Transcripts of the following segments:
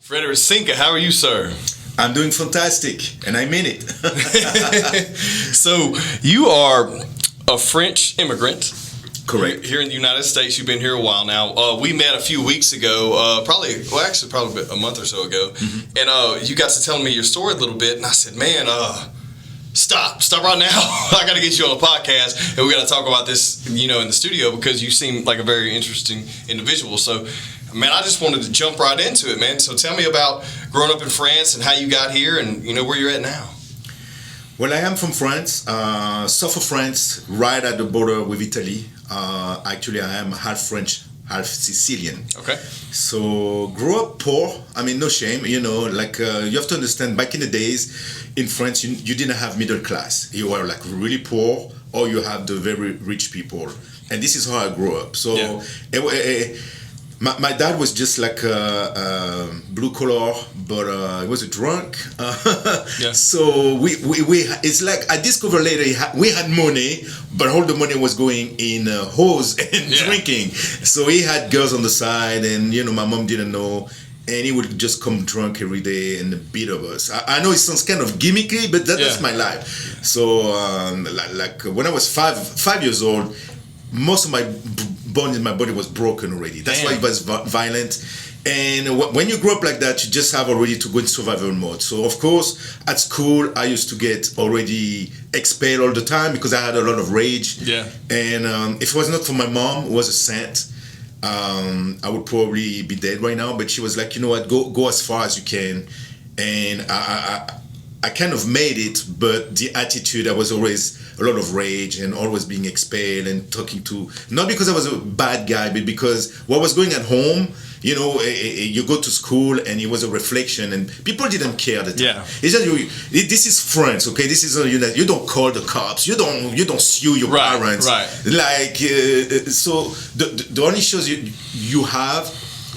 Frederic Dinca, how are you, sir? I'm doing fantastic, and I mean it. So, you are a French immigrant. Correct. Here in the United States, you've been here a while now. We met a few weeks ago, probably a month or so ago, and you got to telling me your story a little bit, and I said, man, stop right now. I got to get you on a podcast, and we got to talk about this, in the studio, because you seem like a very interesting individual. So, man, I just wanted to jump right into it, man. So tell me about growing up in France and how you got here and, where you're at now. Well, I am from France, south of France, right at the border with Italy. Actually, I am half French, half Sicilian. Okay. So grew up poor. I mean, no shame. You have to understand, back in the days in France, you didn't have middle class. You were like really poor, or you have the very rich people. And this is how I grew up. So my dad was just like a blue collar, but he was a drunk. So we it's like I discovered later we had money, but all the money was going in hoes and drinking. So he had girls on the side, and my mom didn't know, and he would just come drunk every day and beat of us. I know it sounds kind of gimmicky, but that's my life. So like when I was five years old, most of my bone in my body was broken already. That's why it was violent. And when you grow up like that, you just have already to go in survival mode. So of course, at school, I used to get already expelled all the time because I had a lot of rage. Yeah. And if it was not for my mom, who was a saint, I would probably be dead right now. But she was like, you know what, go as far as you can. And I kind of made it, but the attitude, I was always a lot of rage and always being expelled and talking to, not because I was a bad guy, but because what was going at home, you go to school and it was a reflection and people didn't care at the time. Yeah. It's just this is France, okay? This is you don't call the cops, you don't sue your parents. Right. Like so the only choice you have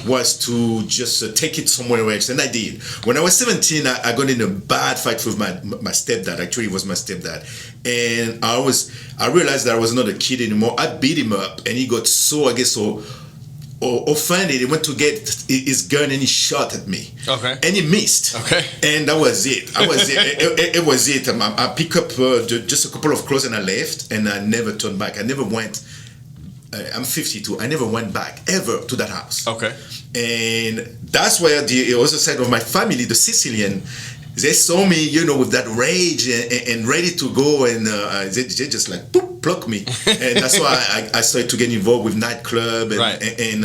was to just take it somewhere else, and I did. When I was 17, I got in a bad fight with my stepdad. Actually, it was my stepdad, and I realized that I was not a kid anymore. I beat him up, and he got so offended. He went to get his gun and he shot at me. Okay. And he missed. Okay. And that was it. It was it. I picked up just a couple of clothes and I left, and I never turned back. I never went. I'm 52. I never went back ever to that house. Okay. And that's where the other side of my family, the Sicilian, they saw me, with that rage and ready to go, and they just like boop, pluck me. And that's why I started to get involved with nightclub and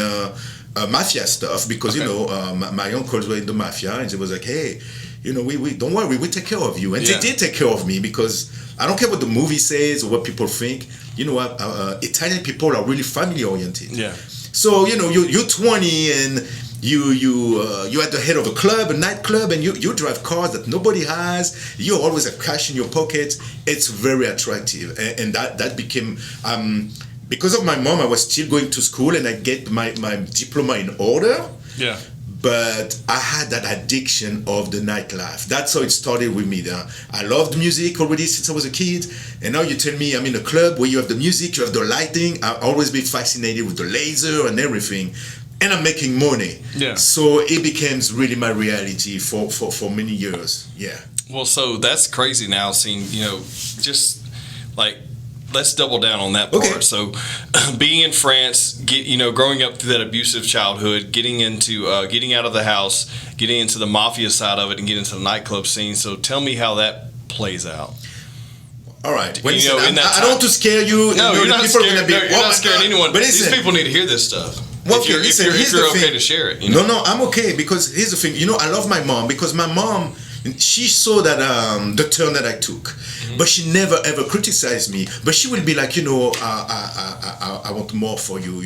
mafia stuff because my uncles were in the mafia, and they was like, hey, we don't worry, we take care of you, and they did take care of me because I don't care what the movie says or what people think. Italian people are really family oriented. Yeah. So you're 20 and you're at the head of a club, a nightclub, and you drive cars that nobody has. You always have cash in your pocket. It's very attractive, and that became because of my mom. I was still going to school, and I get my diploma in order. Yeah. But I had that addiction of the nightlife. That's how it started with me. I loved music already since I was a kid. And now you tell me I'm in a club where you have the music, you have the lighting. I've always been fascinated with the laser and everything. And I'm making money. Yeah. So it became really my reality for many years. Yeah. Well, so that's crazy now seeing, just like, let's double down on that part. Okay. So, being in France, growing up through that abusive childhood, getting out of the house, getting into the mafia side of it, and getting into the nightclub scene. So, tell me how that plays out. All right. Well, I don't want to scare you. No, you're not scaring. You're not scaring anyone. But listen, these people need to hear this stuff. Well, if you're okay to share it. No, I'm okay because here's the thing. I love my mom because my mom, she saw that the turn that I took, but she never ever criticized me. But she will be like, I want more for you.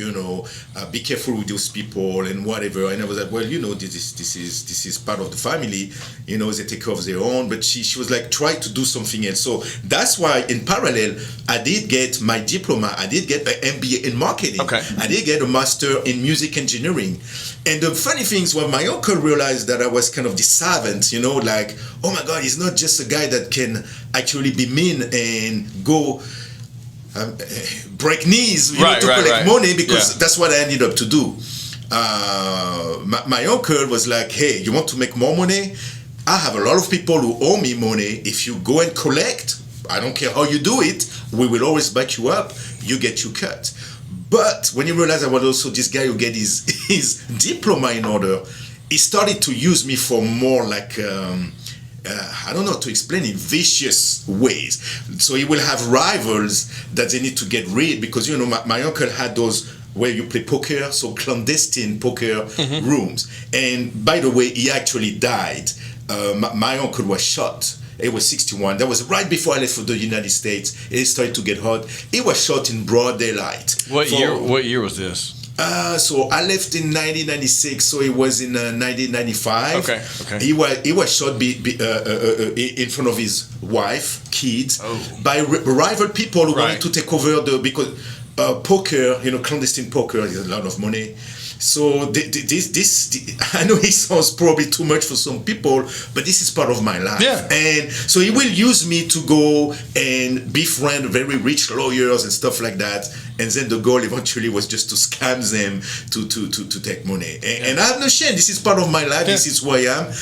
Be careful with those people and whatever. And I was like, well, this is part of the family. They take care of their own. But she was like, try to do something else. So that's why in parallel, I did get my diploma. I did get an MBA in marketing. Okay. I did get a master in music engineering. And the funny thing is when my uncle realized that I was kind of the servant, like, oh my God, he's not just a guy that can actually be mean and go break knees to collect money because that's what I ended up to do. my uncle was like, hey, you want to make more money? I have a lot of people who owe me money. If you go and collect, I don't care how you do it, we will always back you up. You get your cut. But when you realize I was also this guy who get his diploma in order, he started to use me for more like, I don't know how to explain it, vicious ways. So he will have rivals that they need to get rid, because, you know, my uncle had those where you play poker, so clandestine poker rooms. And by the way, he actually died. My uncle was shot. He was 61. That was right before I left for the United States. It started to get hot. He was shot in broad daylight. What year was this? So I left in 1996. So it was in 1995. Okay. He was shot in front of his wife, kids, by rival people who wanted to take over because poker, you know, clandestine poker is a lot of money. So this I know it sounds probably too much for some people, but this is part of my life. Yeah. And so he will use me to go and befriend very rich lawyers and stuff like that. And then the goal eventually was just to scam them to take money. And I have no shame. This is part of my life. Yeah. This is who I am.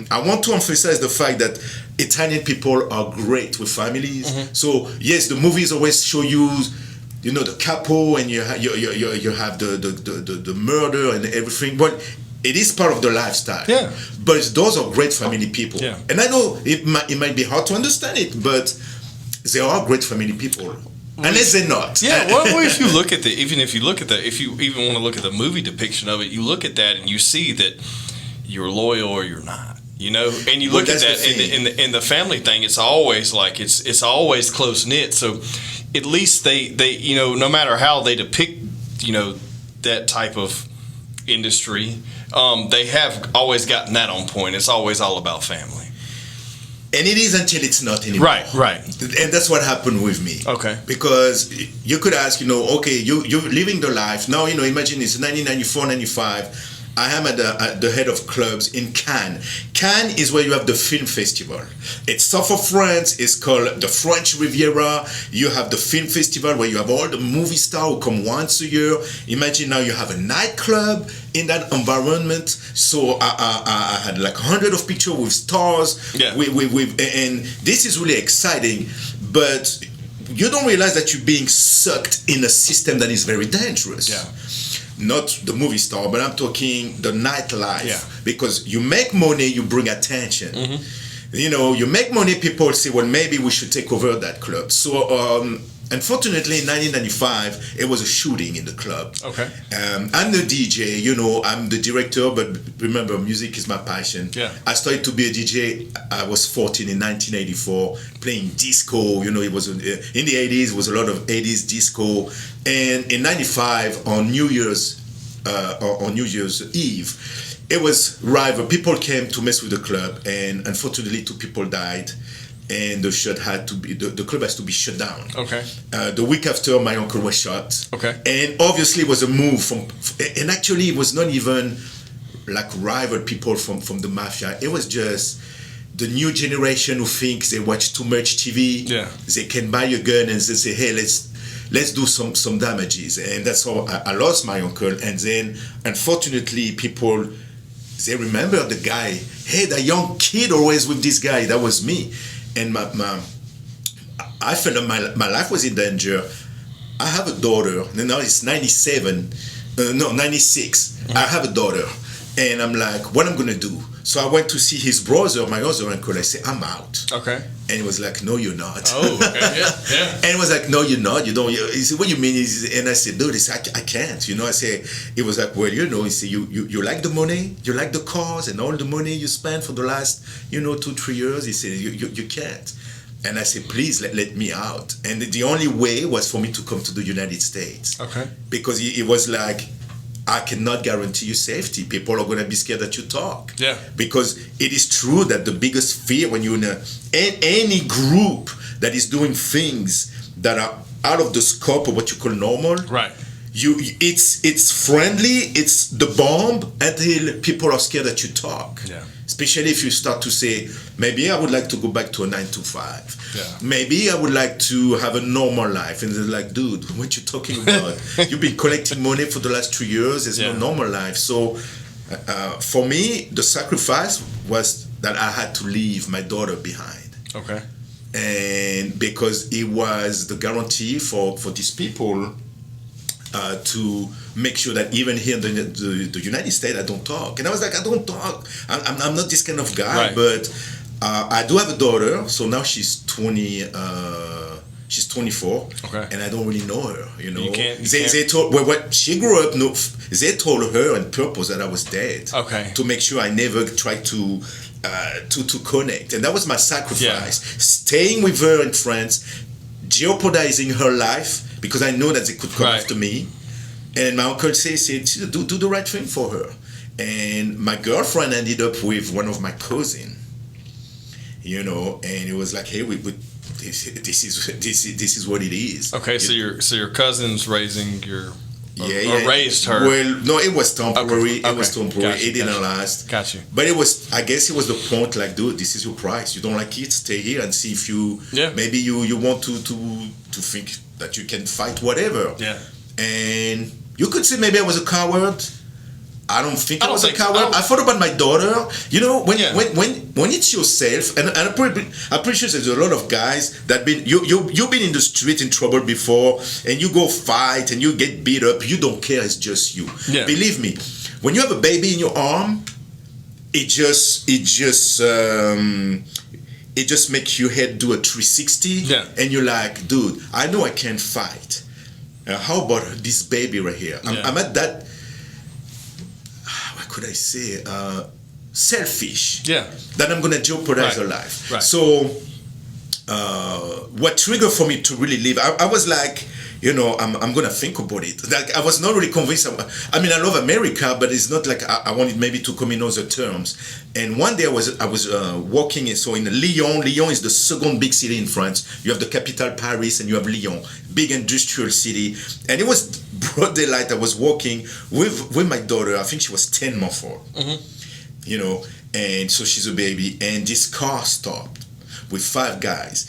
I want to emphasize the fact that Italian people are great with families. So yes, the movies always show you know, the capo, and you have the murder and everything. But it is part of the lifestyle. Yeah. But those are great family people. Yeah. And I know it might be hard to understand it, but they are great family people. Unless they're not. Yeah. Well, if you look at if you even want to look at the movie depiction of it, you look at that and you see that you're loyal or you're not. You know, and you look at that in the family thing. It's always like it's always close knit. So at least they you know, no matter how they depict, you know, that type of industry, they have always gotten that on point. It's always all about family. And it is until it's not anymore. Right. And that's what happened with me. Okay. Because you could ask, you know, okay, you're living the life. Now, you know, imagine it's 1994, 95. I am at the head of clubs in Cannes. Cannes is where you have the film festival. It's south of France. It's called the French Riviera. You have the film festival where you have all the movie stars who come once a year. Imagine now you have a nightclub in that environment. So I had like 100 of pictures with stars. Yeah. And this is really exciting. But you don't realize that you're being sucked in a system that is very dangerous. Yeah. Not the movie star, but I'm talking the nightlife. Yeah. Because you make money, you bring attention. You know, you make money, people say, well, maybe we should take over that club. So, unfortunately, in 1995, it was a shooting in the club. Okay. I'm the DJ, you know, I'm the director, but remember, music is my passion. Yeah. I started to be a DJ, I was 14 in 1984, playing disco, you know, it was in the 80s, it was a lot of 80s disco. And in 95, on New Year's Eve, it was rival. People came to mess with the club, and unfortunately, 2 people died. And the club has to be shut down. Okay. The week after, my uncle was shot. Okay. And obviously, it was a move and actually, it was not even like rival people from the mafia. It was just the new generation who think they watch too much TV. Yeah. They can buy a gun and they say, hey, let's do some damages. And that's how I lost my uncle. And then, unfortunately, people, they remember the guy. Hey, that young kid always with this guy. That was me. And I felt that my life was in danger. I have a daughter. Now it's 96. I have a daughter. And I'm like, what I'm going to do? So I went to see his brother, my other uncle. I said, I'm out. Okay. And he was like, no, you're not. Oh, okay. Yeah. And he was like, no, you're not. You don't. He said, what do you mean? And I said, dude, I can't. You know, I said, he was like, well, you know, he said, you like the money? You like the cars and all the money you spent for the last, 2-3 years? He said, you can't. And I said, please let me out. And the only way was for me to come to the United States. Okay. Because it was like, I cannot guarantee you safety. People are going to be scared that you talk. Yeah. Because it is true that the biggest fear when you're in any group that is doing things that are out of the scope of what you call normal. Right. It's friendly. It's the bomb until people are scared that you talk. Yeah. especially if you start to say, maybe I would like to go back to a 9 to 5. Yeah. Maybe I would like to have a normal life. And they're like, dude, what you talking about? You've been collecting money for the last 3 years. There's no normal life. So for me, the sacrifice was that I had to leave my daughter behind. Okay. And because it was the guarantee for these people to make sure that even here in the United States, I don't talk. And I was like, I don't talk. I'm not this kind of guy. Right. But I do have a daughter. So now she's 20. She's 24. Okay. And I don't really know her. You know, they told what she grew up. No, they told her on purpose that I was dead. Okay. To make sure I never tried to connect, and that was my sacrifice. Yeah. Staying with her in France, jeopardizing her life because I know that they could come after me. And my uncle said, do the right thing for her. And my girlfriend ended up with one of my cousin. You know, and it was like, hey, this is what it is. Okay, so your cousin's raising your. Or raised her. Well, no, it was temporary. Okay. It was temporary. Gotcha. It didn't last. Got you. But I guess it was the point, like, dude, this is your price. You don't like it, stay here and see if you, maybe you want to think that you can fight whatever. Yeah. And you could say maybe I was a coward. I don't think I was a coward. So. I thought about my daughter. You know, when it's yourself, and I'm pretty sure there's a lot of guys that you've been in the street in trouble before, and you go fight and you get beat up. You don't care. It's just you. Yeah. Believe me, when you have a baby in your arm, it just makes your head do a 360. Yeah. And you're like, dude, I know I can't fight. How about this baby right here? I'm at that. Could I say selfish? Yeah. That I'm gonna jeopardize her life. Right. So, what triggered for me to really leave? I was like, you know, I'm gonna think about it. Like I was not really convinced. I mean, I love America, but it's not like I wanted maybe to come in other terms. And one day I was walking. So in Lyon. Lyon is the second big city in France. You have the capital Paris, and you have Lyon, big industrial city. And it was broad daylight. I was walking with my daughter. I think she was 10 months old. Mm-hmm. You know, and so she's a baby. And this car stopped with 5 guys.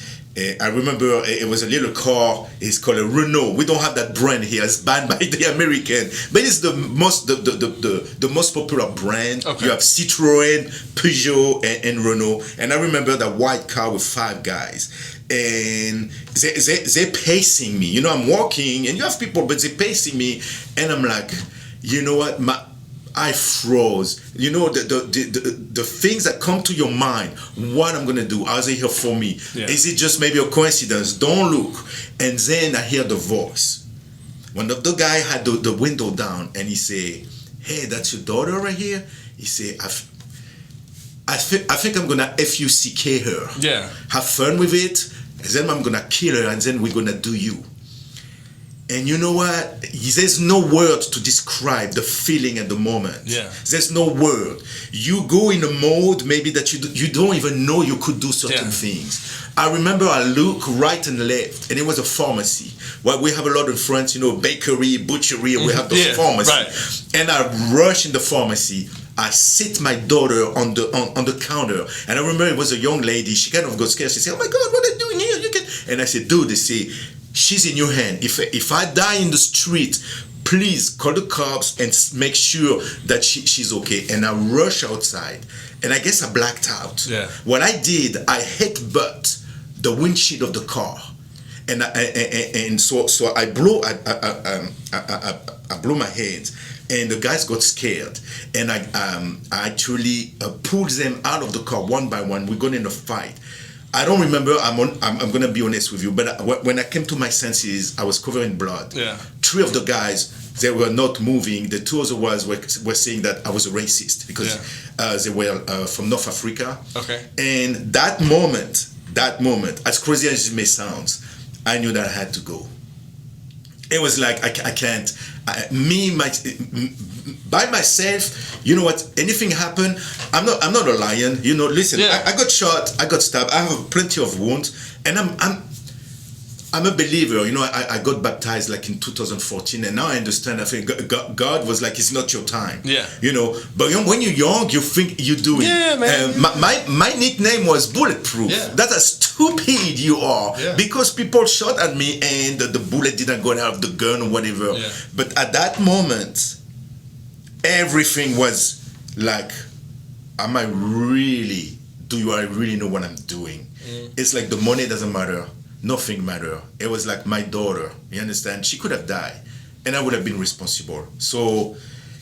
I remember it was a little car. It's called a Renault. We don't have that brand here. It's banned by the American, but it's the most popular brand. Okay. You have Citroën, Peugeot, and Renault. And I remember that white car with 5 guys, and they're pacing me. You know, I'm walking, and you have people, but they're pacing me, and I'm like, you know what, I froze. You know, the things that come to your mind. What I'm gonna do? Are they here for me? Yeah. Is it just maybe a coincidence? Don't look. And then I hear the voice. When the guy had the window down, and he say, "Hey, that's your daughter right here." He say, "I think I'm gonna FUCK her. Yeah. Have fun with it. And then I'm gonna kill her, and then we're gonna do you." And you know what? There's no word to describe the feeling at the moment. Yeah. There's no word. You go in a mode maybe that you don't even know you could do certain things. I remember I look right and left, and it was a pharmacy. Well, we have a lot in France, you know, bakery, butchery, and we have the pharmacy. Right. And I rush in the pharmacy. I sit my daughter on the counter, and I remember it was a young lady. She kind of got scared. She said, "Oh my God, what are you doing here? You can." And I said, "Dude," they say, "she's in your hand. If I die in the street, please call the cops and make sure that she's okay." And I rush outside, and I guess I blacked out. Yeah. What I did, I headbutt the windshield of the car, and so I blew my head, and the guys got scared, and I actually pulled them out of the car one by one. We got in a fight. I don't remember. I'm gonna be honest with you, but when I came to my senses, I was covered in blood. Yeah. 3 of the guys, they were not moving. The 2 other ones were saying that I was a racist because they were from North Africa. Okay. And that moment, as crazy as it may sound, I knew that I had to go. It was like I can't. By myself, you know what? Anything happen, I'm not a lion. You know, listen. I got shot. I got stabbed. I have plenty of wounds, and I'm a believer. You know, I got baptized like in 2014, and now I understand. I think God was like, it's not your time. Yeah. You know, but when you're young, you think you do it. Yeah, man. My nickname was Bulletproof. Yeah. That's how stupid you are. Yeah. Because people shot at me and the bullet didn't go out of the gun or whatever. Yeah. But at that moment, everything was like, do I really know what I'm doing? It's like the money doesn't matter. Nothing mattered. It was like my daughter. You understand? She could have died, and I would have been responsible. So,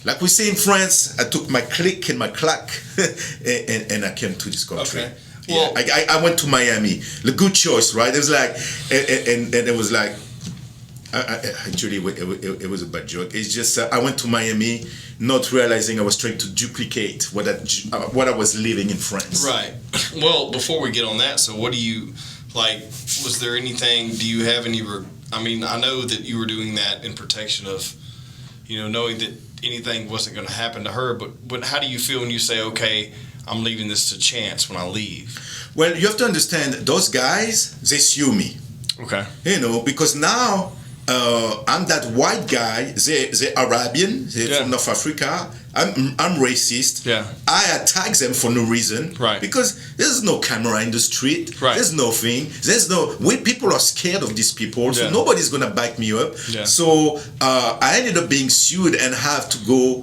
like we say in France, I took my click and my clack, and I came to this country. Okay. Well, yeah, I went to Miami. The good choice, right? It was like, and it was like, actually, it was a bad joke. It's just I went to Miami, not realizing I was trying to duplicate what I was living in France. Right. Well, before we get on that, so what do you? Like, was there anything, do you have any, I mean, I know that you were doing that in protection of, you know, knowing that anything wasn't going to happen to her, but how do you feel when you say, okay, I'm leaving this to chance when I leave? Well, you have to understand, those guys, they sue me. Okay. You know, because now I'm that white guy, they're Arabian, they're from North Africa. I'm racist. Yeah. I attack them for no reason. Right. Because there's no camera in the street. Right. There's nothing. People are scared of these people, so nobody's gonna back me up. Yeah. So I ended up being sued and have to go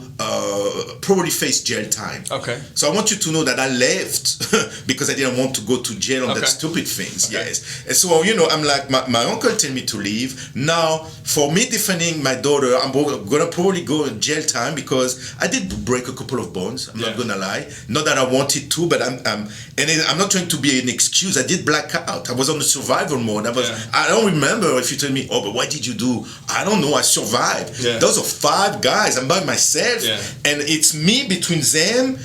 probably face jail time. Okay. So I want you to know that I left because I didn't want to go to jail on that stupid things. Okay. Yes. And so, you know, I'm like, my uncle told me to leave. Now, for me defending my daughter, I'm gonna probably go in jail time because I did break a couple of bones. I'm not gonna lie. Not that I wanted to, but I'm not trying to be an excuse. I did black out. I was on the survival mode. I don't remember if you tell me, oh, but what did you do? I don't know. I survived. Yeah. Those are 5 guys. I'm by myself, and it's me between them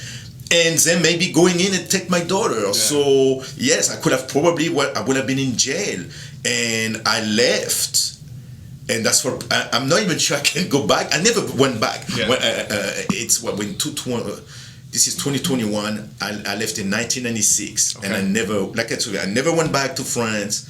and then maybe going in and take my daughter. Yeah. So yes, I could have I would have been in jail, and I left. And that's what I'm not even sure I can go back. I never went back. Yeah. This is 2021. I left in 1996, and I never, like I told you, I never went back to France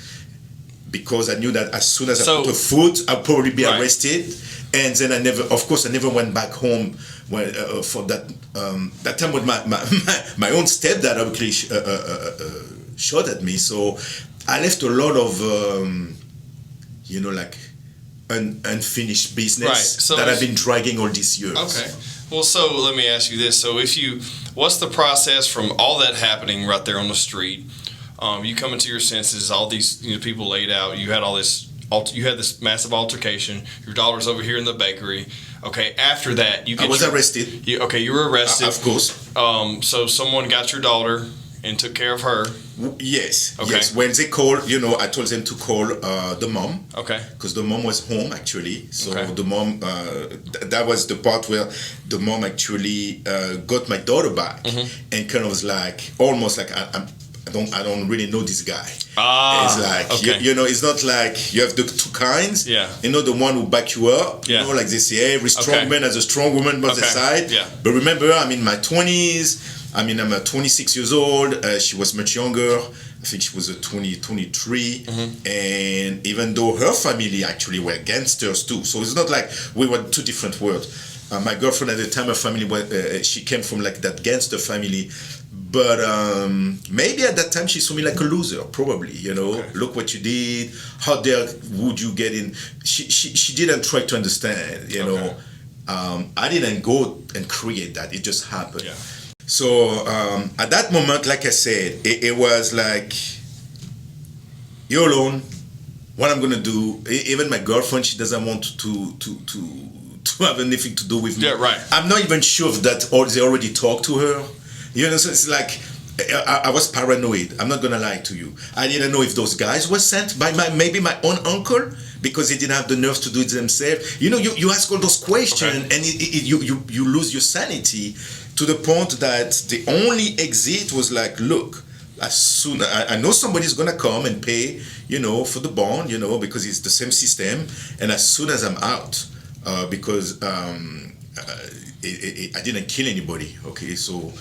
because I knew that as soon as I put a foot, I'd probably be arrested. And then I never went back home for that time when my own stepdad actually shot at me. So I left a lot of like unfinished business that I've been dragging all these years. Okay. Well, so let me ask you this. So what's the process from all that happening right there on the street? You come into your senses, all these people laid out, you had this massive altercation, your daughter's over here in the bakery. Okay, after that, I was arrested. You were arrested. Of course. So someone got your daughter and took care of her. Yes. Okay. Yes. When they called, I told them to call the mom. Okay. Because the mom was home actually. So the mom, that was the part where the mom actually got my daughter back, and kind of was like almost like I don't really know this guy. It's like it's not like you have the 2 kinds. Yeah. The one who back you up. Yeah. Like they say, every strong man has a strong woman by the side. Yeah. But remember, I'm in my 20s. I'm 26 years old. She was much younger. I think she was 23. And even though her family actually were gangsters too, so it's not like we were 2 different worlds. My girlfriend at the time, her family was, she came from like that gangster family. But maybe at that time she saw me like a loser, probably. Look what you did. How dare would you get in? She didn't try to understand. I didn't go and create that. It just happened. Yeah. So at that moment, like I said, it was like, you're alone. What I'm gonna do? Even my girlfriend, she doesn't want to have anything to do with me. Yeah, right. I'm not even sure if that or they already talked to her. So it's like I was paranoid. I'm not gonna lie to you. I didn't know if those guys were sent by maybe my own uncle because they didn't have the nerve to do it themselves. You ask all those questions and you lose your sanity to the point that the only exit was like, look, as soon I know somebody's gonna come and pay, for the bond, because it's the same system, and as soon as I'm out, because I didn't kill anybody. Okay, so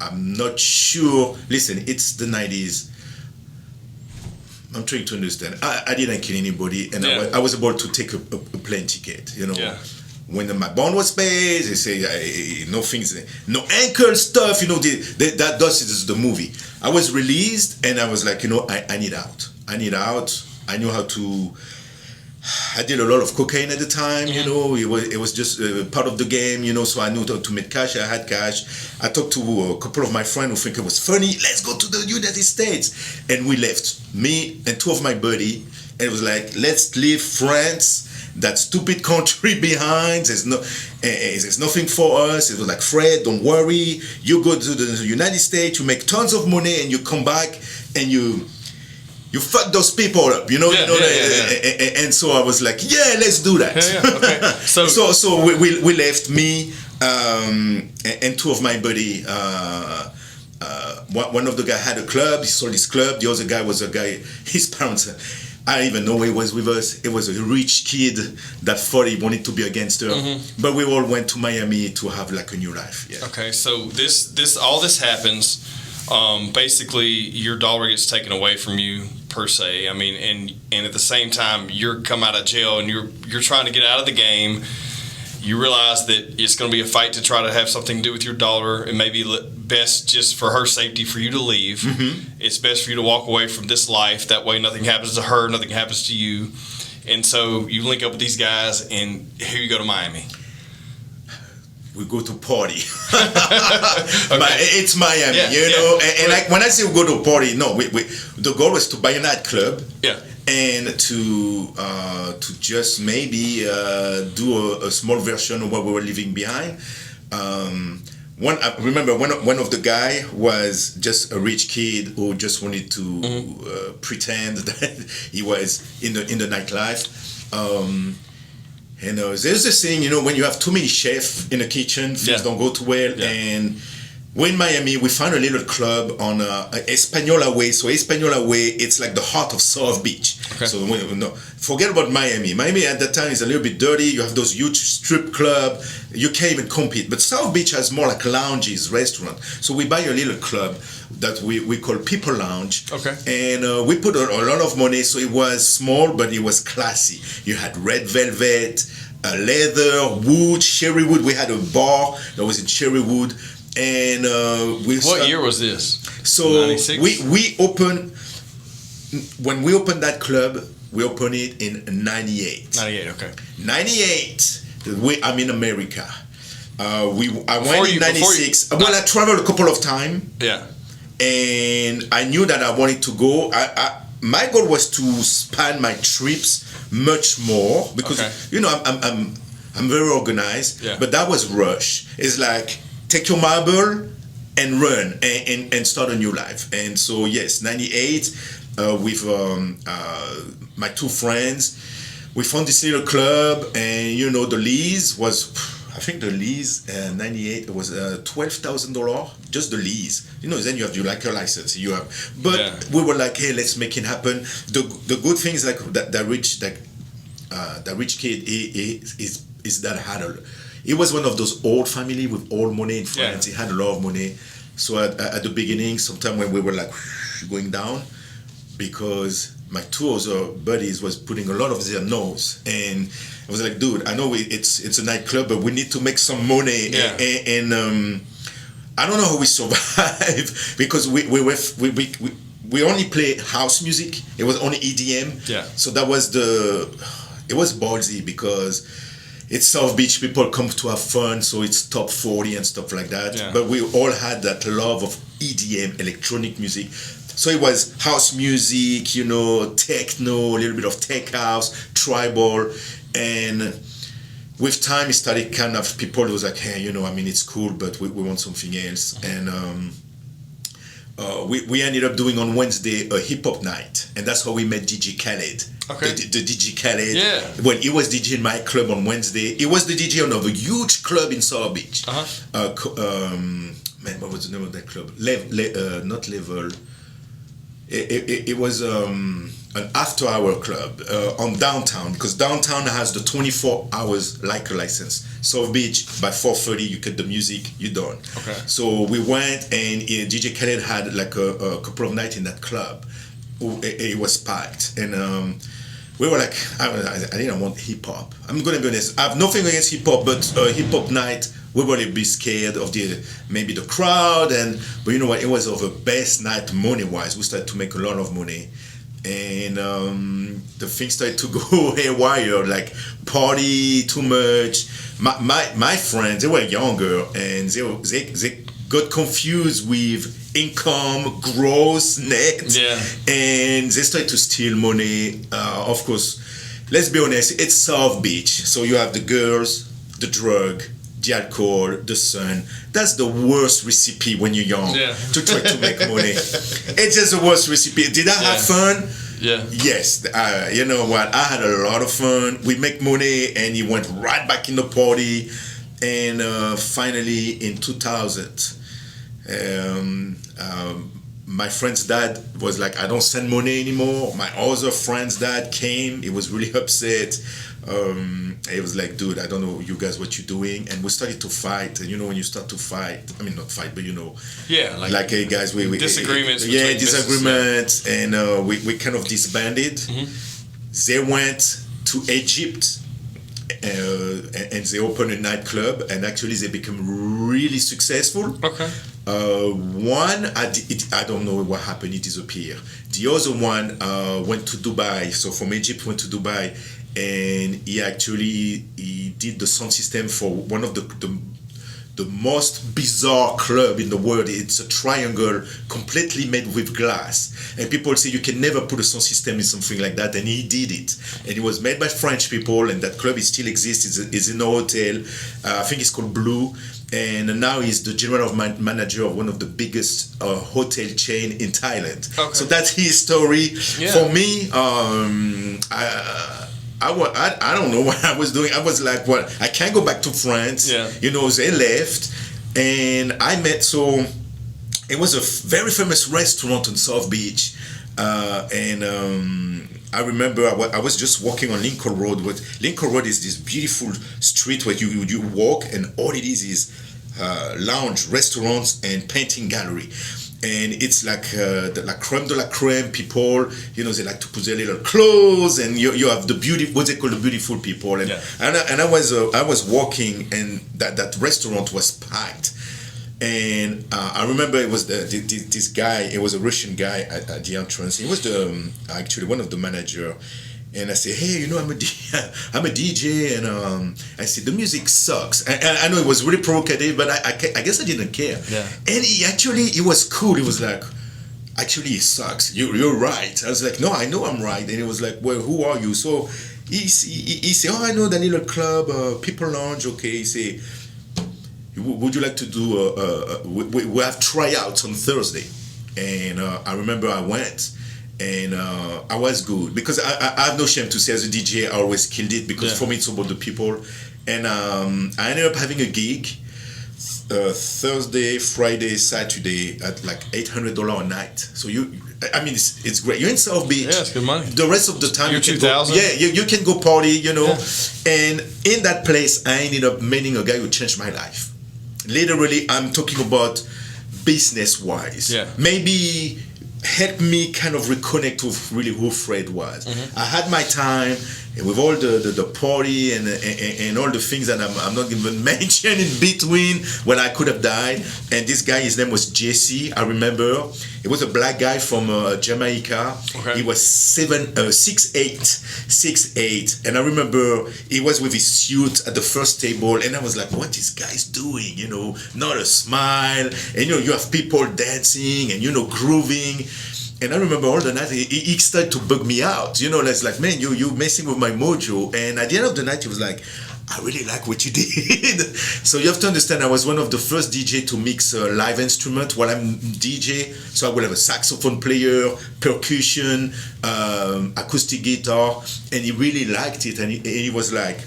I'm not sure. Listen, it's the 90s. I'm trying to understand. I didn't kill anybody, and Yeah. I was able to take a plane ticket. You know, Yeah. when my bond was paid, they say no things, no ankle stuff. You know, that does the movie. I was released, and I was like, you know, I need out. I need out. I knew how to. I did a lot of cocaine at the time, you know. It was just part of the game, you know. So I knew to make cash. I had cash. I talked to a couple of my friends who think it was funny. Let's go to the United States, and we left. Me and two of my buddy, and it was like, let's leave France, that stupid country, behind. There's nothing for us. It was like, Fred, don't worry. You go to the United States, you make tons of money, and you come back and you fuck those people up, you know. And so I was like, yeah, let's do that. Okay. So we left, me and two of my buddy. One of the guy had a club. He sold his club. The other guy was a guy. His parents. I don't even know he was with us. It was a rich kid that thought he wanted to be a gangster. But we all went to Miami to have like a new life. Yeah. Okay. So all this happens. Basically, your dollar gets taken away from you, per se. I mean, and at the same time, you're come out of jail and you're trying to get out of the game. You realize that it's going to be a fight to try to have something to do with your daughter. It may be best just for her safety for you to leave. It's best for you to walk away from this life. That way, nothing happens to her, nothing happens to you. And so you link up with these guys, and here you go to Miami. We go to party. Okay. It's Miami, you know. And like when I say we go to party, no, the goal was to buy a nightclub. Yeah. And to just maybe do a small version of what we were leaving behind. I remember one of the guy was just a rich kid who just wanted to pretend that he was in the nightlife. And there's this thing, you know, when you have too many chefs in the kitchen, things don't go too well. Yeah. And we're in Miami, we found a little club on Espanola Way. So Espanola Way, it's like the heart of South Beach. Okay. So forget about Miami. Miami at that time is a little bit dirty. You have those huge strip club. You can't even compete. But South Beach has more like lounges, restaurant. So we buy a little club that we call People Lounge. Okay. And we put a lot of money. So it was small, but it was classy. You had red velvet, leather, wood, cherry wood. We had a bar that was in cherry wood. And what year was this? So 96? we opened, when we opened that club, we opened it in 98. 98, okay. 98. I'm in America. I went in 96. I traveled a couple of times. Yeah. And I knew that I wanted to go. My goal was to span my trips much more because you know I'm very organized. Yeah. But that was rush. It's like, take your marble and run and start a new life. And so, yes, 98, with my two friends, we found this little club, and, you know, the lease was, I think the lease, 98, it was $12,000, just the lease. You know, then you have your liquor license. But we were like, hey, let's make it happen. The good thing is like that rich kid is that he was one of those old family with all money in France. Yeah. He had a lot of money. So at the beginning, sometime when we were like going down, because my two other buddies was putting a lot of their nose, and I was like, dude, I know it's a nightclub, but we need to make some money. Yeah. And I don't know how we survive because we only play house music. It was only EDM. Yeah. So it was ballsy because it's South Beach, people come to have fun, so it's top 40 and stuff like that. Yeah. But we all had that love of EDM, electronic music. So it was house music, you know, techno, a little bit of tech house, tribal. And with time, it started kind of, people was like, hey, you know, I mean, it's cool, but we want something else. Mm-hmm. And we ended up doing on Wednesday a hip-hop night. And that's how we met DJ Khaled. Okay. The DJ Khaled. Yeah. When he was DJ in my club on Wednesday, he was the DJ of a huge club in South Beach. Uh-huh. Man, what was the name of that club? Not Level. It was an after-hour club on downtown, because downtown has the 24 hours liquor license. South Beach, by 4:30, you get the music, you're done. Okay. So we went, and DJ Khaled had like a couple of nights in that club. it was packed, and we were like, I didn't want hip hop. I'm gonna be honest. I have nothing against hip hop, but hip hop night, we were a bit scared of maybe the crowd, but you know what? It was our best night money wise. We started to make a lot of money, and the things started to go haywire, like party too much. My friends, they were younger, and they got confused with income, gross, net, and they started to steal money. Of course, let's be honest, it's South Beach, so you have the girls, the drug, the alcohol, the sun. That's the worst recipe when you're young to try to make money. It's just the worst recipe. Did I have fun? Yeah. Yes. You know what? I had a lot of fun. We make money, and you went right back in the party. And finally, in 2000, my friend's dad was like, I don't send money anymore. My other friend's dad came. He was really upset. He was like, dude, I don't know you guys what you're doing. And we started to fight. And you know, when you start to fight, I mean, not fight, but you know, like hey guys, we disagreements. Disagreements, and we kind of disbanded. They went to Egypt. And they opened a nightclub, and actually they became really successful. Okay. One, I don't know what happened, it disappeared. The other one went to Dubai, so from Egypt went to Dubai, and he did the sound system for one of the most bizarre club in the world. It's a triangle completely made with glass, and people say you can never put a sound system in something like that, and he did it. And it was made by French people, and that club still exists. It's in a hotel. I think it's called Blue, and now he's the general manager of one of the biggest hotel chain in Thailand. Okay. So that's his story. For me, I don't know what I was doing. I was like, well, I can't go back to France. You know, they left, and I met, so it was a very famous restaurant on South Beach, and I remember I was just walking on Lincoln Road. Lincoln Road is this beautiful street where you walk, and all it is lounge, restaurants, and painting gallery. And it's like the creme de la creme people, you know, they like to put their little clothes, and you have the what they call the beautiful people. And I was walking, and that restaurant was packed. And I remember it was this guy, it was a Russian guy at the entrance. He was actually one of the manager. And I said, hey, you know, I'm a DJ, and I said, the music sucks. And I know it was really provocative, but I guess I didn't care. And he was cool. He was like, actually, it sucks. You're right. I was like, no, I know I'm right. And he was like, well, who are you? So he said, oh, I know that little club, People Lounge. Okay, he said, would you like to do, we have tryouts on Thursday. And I remember I went. And I was good, because I have no shame to say, as a DJ I always killed it, because for me it's about the people. And I ended up having a gig Thursday, Friday, Saturday at like $800 a night. So I mean, it's great. You're in South Beach. Yeah, it's good money. The rest of the time you can go, you can go party, you know. And in that place I ended up meeting a guy who changed my life. Literally, I'm talking about business wise. Maybe helped me kind of reconnect with really who Fred was. I had my time, and with all the party and all the things that I'm not even mentioning in between when I could have died. And this guy, his name was Jesse, I remember. He was a black guy from Jamaica. He was 6'8", and I remember he was with his suit at the first table, and I was like, what this guy's doing, you know, not a smile, and you know, you have people dancing and, you know, grooving. And I remember all the night he started to bug me out, you know, it's like, man, you messing with my mojo. And at the end of the night he was like, I really like what you did. So you have to understand, I was one of the first DJ to mix a live instrument while I'm DJ. So I will have a saxophone player, percussion, acoustic guitar, and he really liked it. And he was like,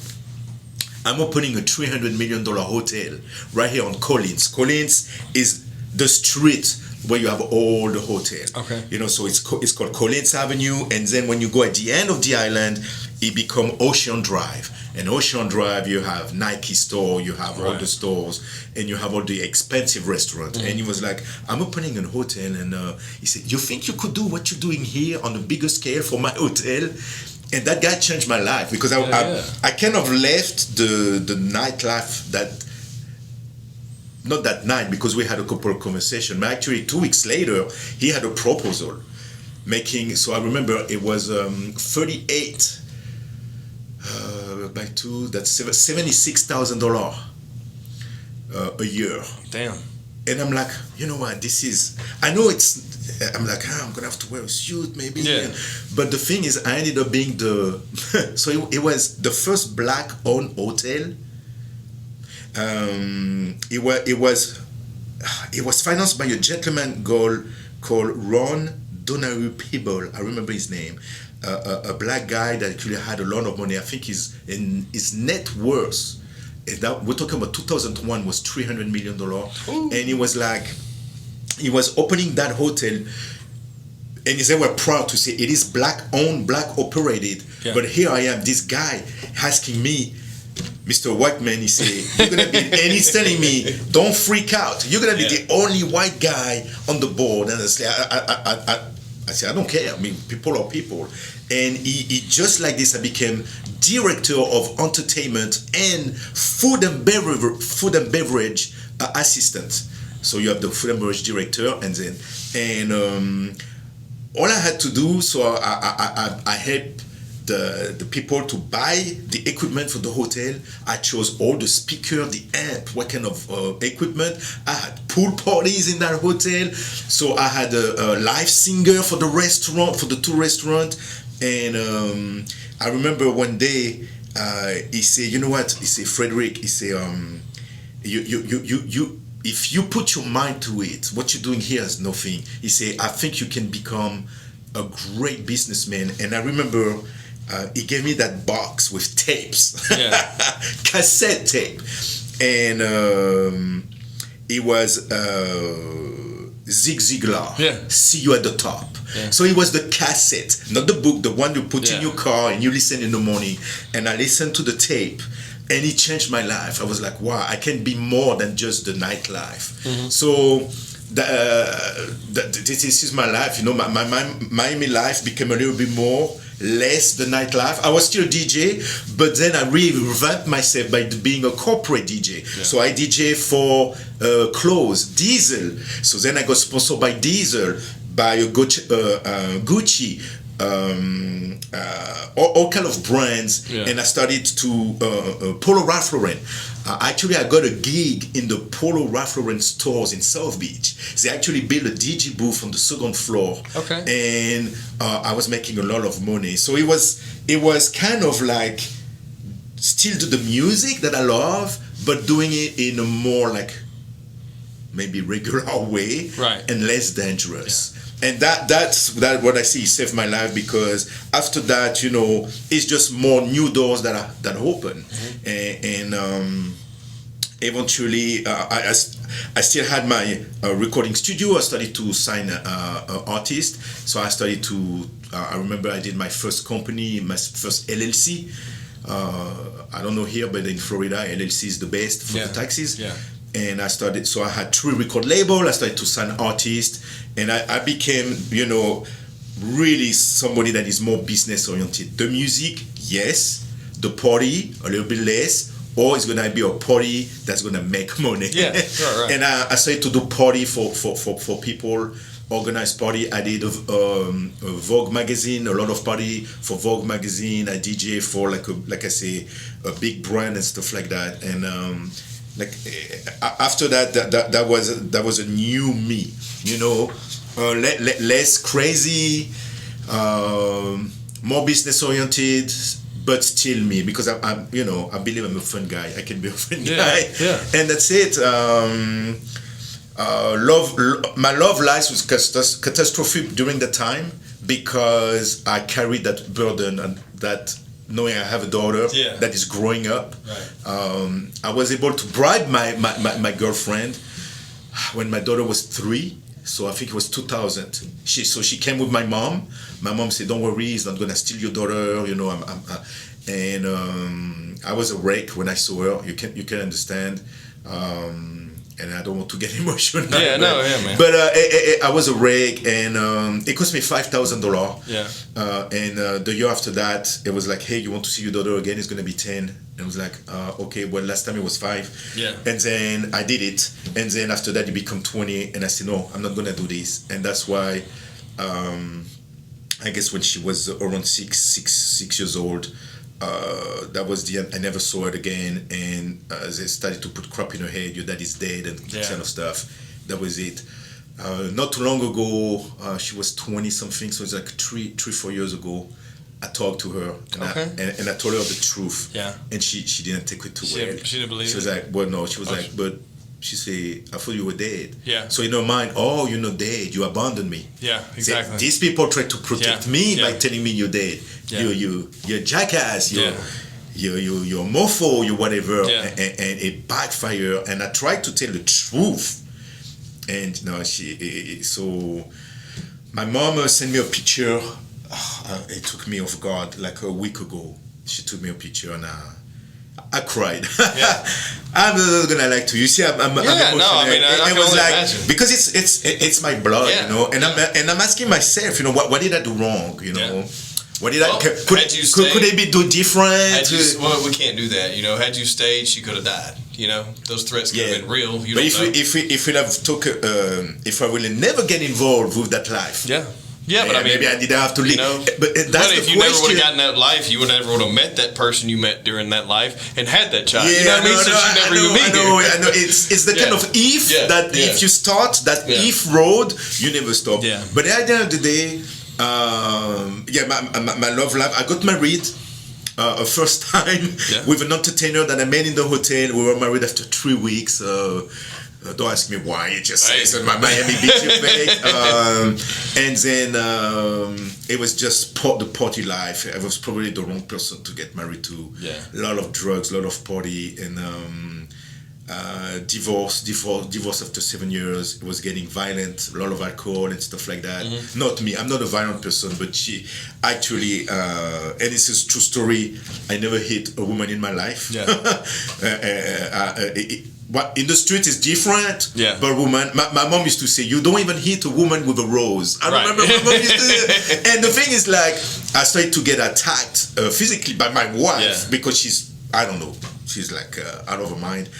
I'm opening a $300 million hotel right here on Collins. Collins is the street where you have all the hotel. You know, so it's called Collins Avenue, and then when you go at the end of the island, it become Ocean Drive. And Ocean Drive, you have Nike store, you have all the stores, and you have all the expensive restaurants. And he was like, I'm opening a hotel. And he said, you think you could do what you're doing here on a bigger scale for my hotel? And that guy changed my life, because I kind of left the nightlife not that night, because we had a couple of conversations, but actually 2 weeks later, he had a proposal so I remember it was 38 by 2, that's $76,000 a year. Damn. And I'm like, you know what, I'm like, I'm gonna have to wear a suit maybe. Yeah. But the thing is, I ended up being so it was the first black owned hotel. It was financed by a gentleman called Ron Donahue-Peeble. I remember his name. A black guy that actually had a lot of money. I think his net worth, we're talking about 2001, was $300 million. Ooh. And he was opening that hotel, and they were proud to say it is black owned, black operated. Yeah. But here I am, this guy asking me, Mr. Whiteman, he said, you're gonna be, and he's telling me, don't freak out. You're gonna be the only white guy on the board. And I said, I don't care. I mean, people are people. And he just like this, I became director of entertainment and food and beverage assistant. So you have the food and beverage director, and all I had to do, so I helped the people to buy the equipment for the hotel. I chose all the speaker, the amp, what kind of equipment. I had pool parties in that hotel. So I had a live singer for the restaurant, for the two restaurants. And I remember one day he said, you know what? He said, Frederic, he said, you if you put your mind to it, what you're doing here is nothing. He said, I think you can become a great businessman. And I remember he gave me that box with tapes, cassette tape, and it was Zig Ziglar, See You at the Top. Yeah. So it was the cassette, not the book, the one you put in your car and you listen in the morning. And I listened to the tape, and it changed my life. I was like, wow, I can be more than just the nightlife. Mm-hmm. So this is my life. You know, my Miami life became a little bit less the nightlife. I was still DJ, but then I really revamped myself by being a corporate DJ. Yeah. So I DJ for clothes, Diesel. So then I got sponsored by Diesel, by Gucci, all kind of brands, and I started to Polo Ralph Lauren. Actually, I got a gig in the Polo Ralph Lauren stores in South Beach. They actually built a DJ booth on the second floor, and I was making a lot of money. So it was kind of like still do the music that I love, but doing it in a more like maybe regular way, and less dangerous. Yeah. And that's what I see saved my life, because after that, you know, it's just more new doors that open, and eventually I still had my recording studio. I started to sign artists, so I started to. I remember I did my first company, my first LLC. I don't know here, but in Florida, LLC is the best for the taxes. Yeah. And I started, so I had 3 record labels. I started to sign artists, and I became, you know, really somebody that is more business oriented. The music, yes. The party, a little bit less. Or it's gonna be a party that's gonna make money. Yeah, right. And I started to do party for people, organized party. I did a Vogue magazine, a lot of party for Vogue magazine. I DJ for like I say, a big brand and stuff like that. And after that was a new me, you know, less crazy, more business oriented, but still me, because I'm you know, I believe I'm a fun guy. I can be a fun guy, and that's it. My love life was catastrophic during the time, because I carried that burden and that. Knowing I have a daughter that is growing up, I was able to bribe my girlfriend when my daughter was 3. So I think it was 2000. She came with my mom. My mom said, "Don't worry, he's not gonna steal your daughter." You know, I was a wreck when I saw her. You can understand. And I don't want to get emotional. Yeah, man. But I was a wreck, and it cost me $5,000. Yeah. And the year after that, it was like, "Hey, you want to see your daughter again? It's gonna be 10." And I was like, "Okay." Well, last time it was 5. Yeah. And then I did it, and then after that, it became 20, and I said, "No, I'm not gonna do this." And that's why, I guess when she was around six years old. That was the end. I never saw her again, and they started to put crap in her head. Your dad is dead, and kind of stuff. That was it. Not too long ago, she was 20 something, so it's like 4 years ago. I talked to her, and I told her the truth. Yeah. And she didn't take it too well. She didn't believe it. She was like, "Well, no." She was like, "But." She said, "I thought you were dead." Yeah. So in her mind, "Oh, you're not dead. You abandoned me." Yeah, exactly. So these people try to protect me by telling me you're dead. Yeah. You're jackass. You're mofo. You're whatever. Yeah. And it backfired. And I tried to tell the truth. And no, so my mom sent me a picture. It took me off guard like a week ago. She took me a picture, and I cried. Yeah. I'm not gonna lie to you. See, I'm emotional. No, I mean, I it was like imagine. because it's my blood, Yeah. you know, and I'm asking myself, you know, what did I do wrong, you know? What did could they be do different? Well, we can't do that, you know. Had you stayed, she could have died. You know, those threats could have been real. You but don't know. if we have if I will never get involved with that life. Yeah, but I mean, maybe I didn't have to leave. You know, but that's the if you question. never would have gotten that life, you would never would have met that person you met during that life and had that child. You know what I mean? Since you never even meet I know. It's the kind of if that if you start that if road, you never stop. Yeah. But at the end of the day, my love life. I got married. First time with an entertainer that I met in the hotel. We were married after 3 weeks. Don't ask me why. It just says on my Miami Beach effect. And then it was just the party life. I was probably the wrong person to get married to. Yeah. A lot of drugs, a lot of party, and divorce after 7 years. It was getting violent, a lot of alcohol and stuff like that. Mm-hmm. Not me. I'm not a violent person, but she actually, and this is a true story. I never hit a woman in my life. Yeah. But in the street is different. Yeah. But woman, my mom used to say, "You don't even hit a woman with a rose." I remember my mom used to say. And the thing is, like, I started to get attacked physically by my wife because she's like out of her mind.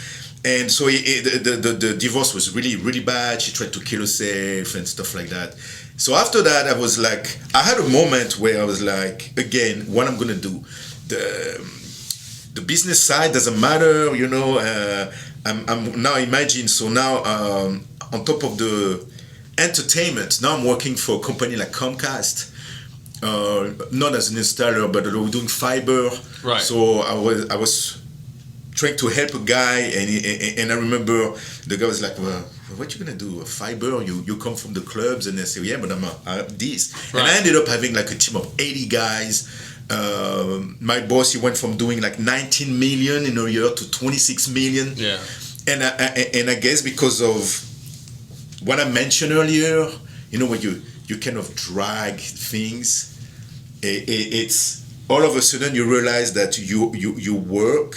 And so the divorce was really, really bad. She tried to kill herself and stuff like that. So after that, I was like, I had a moment where I was like, again, what I'm gonna do? The business side doesn't matter, you know. I'm now imagine. So now on top of the entertainment, now I'm working for a company like Comcast. Not as an installer, but we're doing fiber. Right. So I was trying to help a guy, and I remember the guy was like, "Well, what you gonna do? Fiber? You come from the clubs?" And I said, "Yeah, but I'm this." Right. And I ended up having like a team of 80 guys. My boss, he went from doing like 19 million in a year to 26 million. Yeah. And I guess because of what I mentioned earlier, you know, when you kind of drag things, it's all of a sudden you realize that you work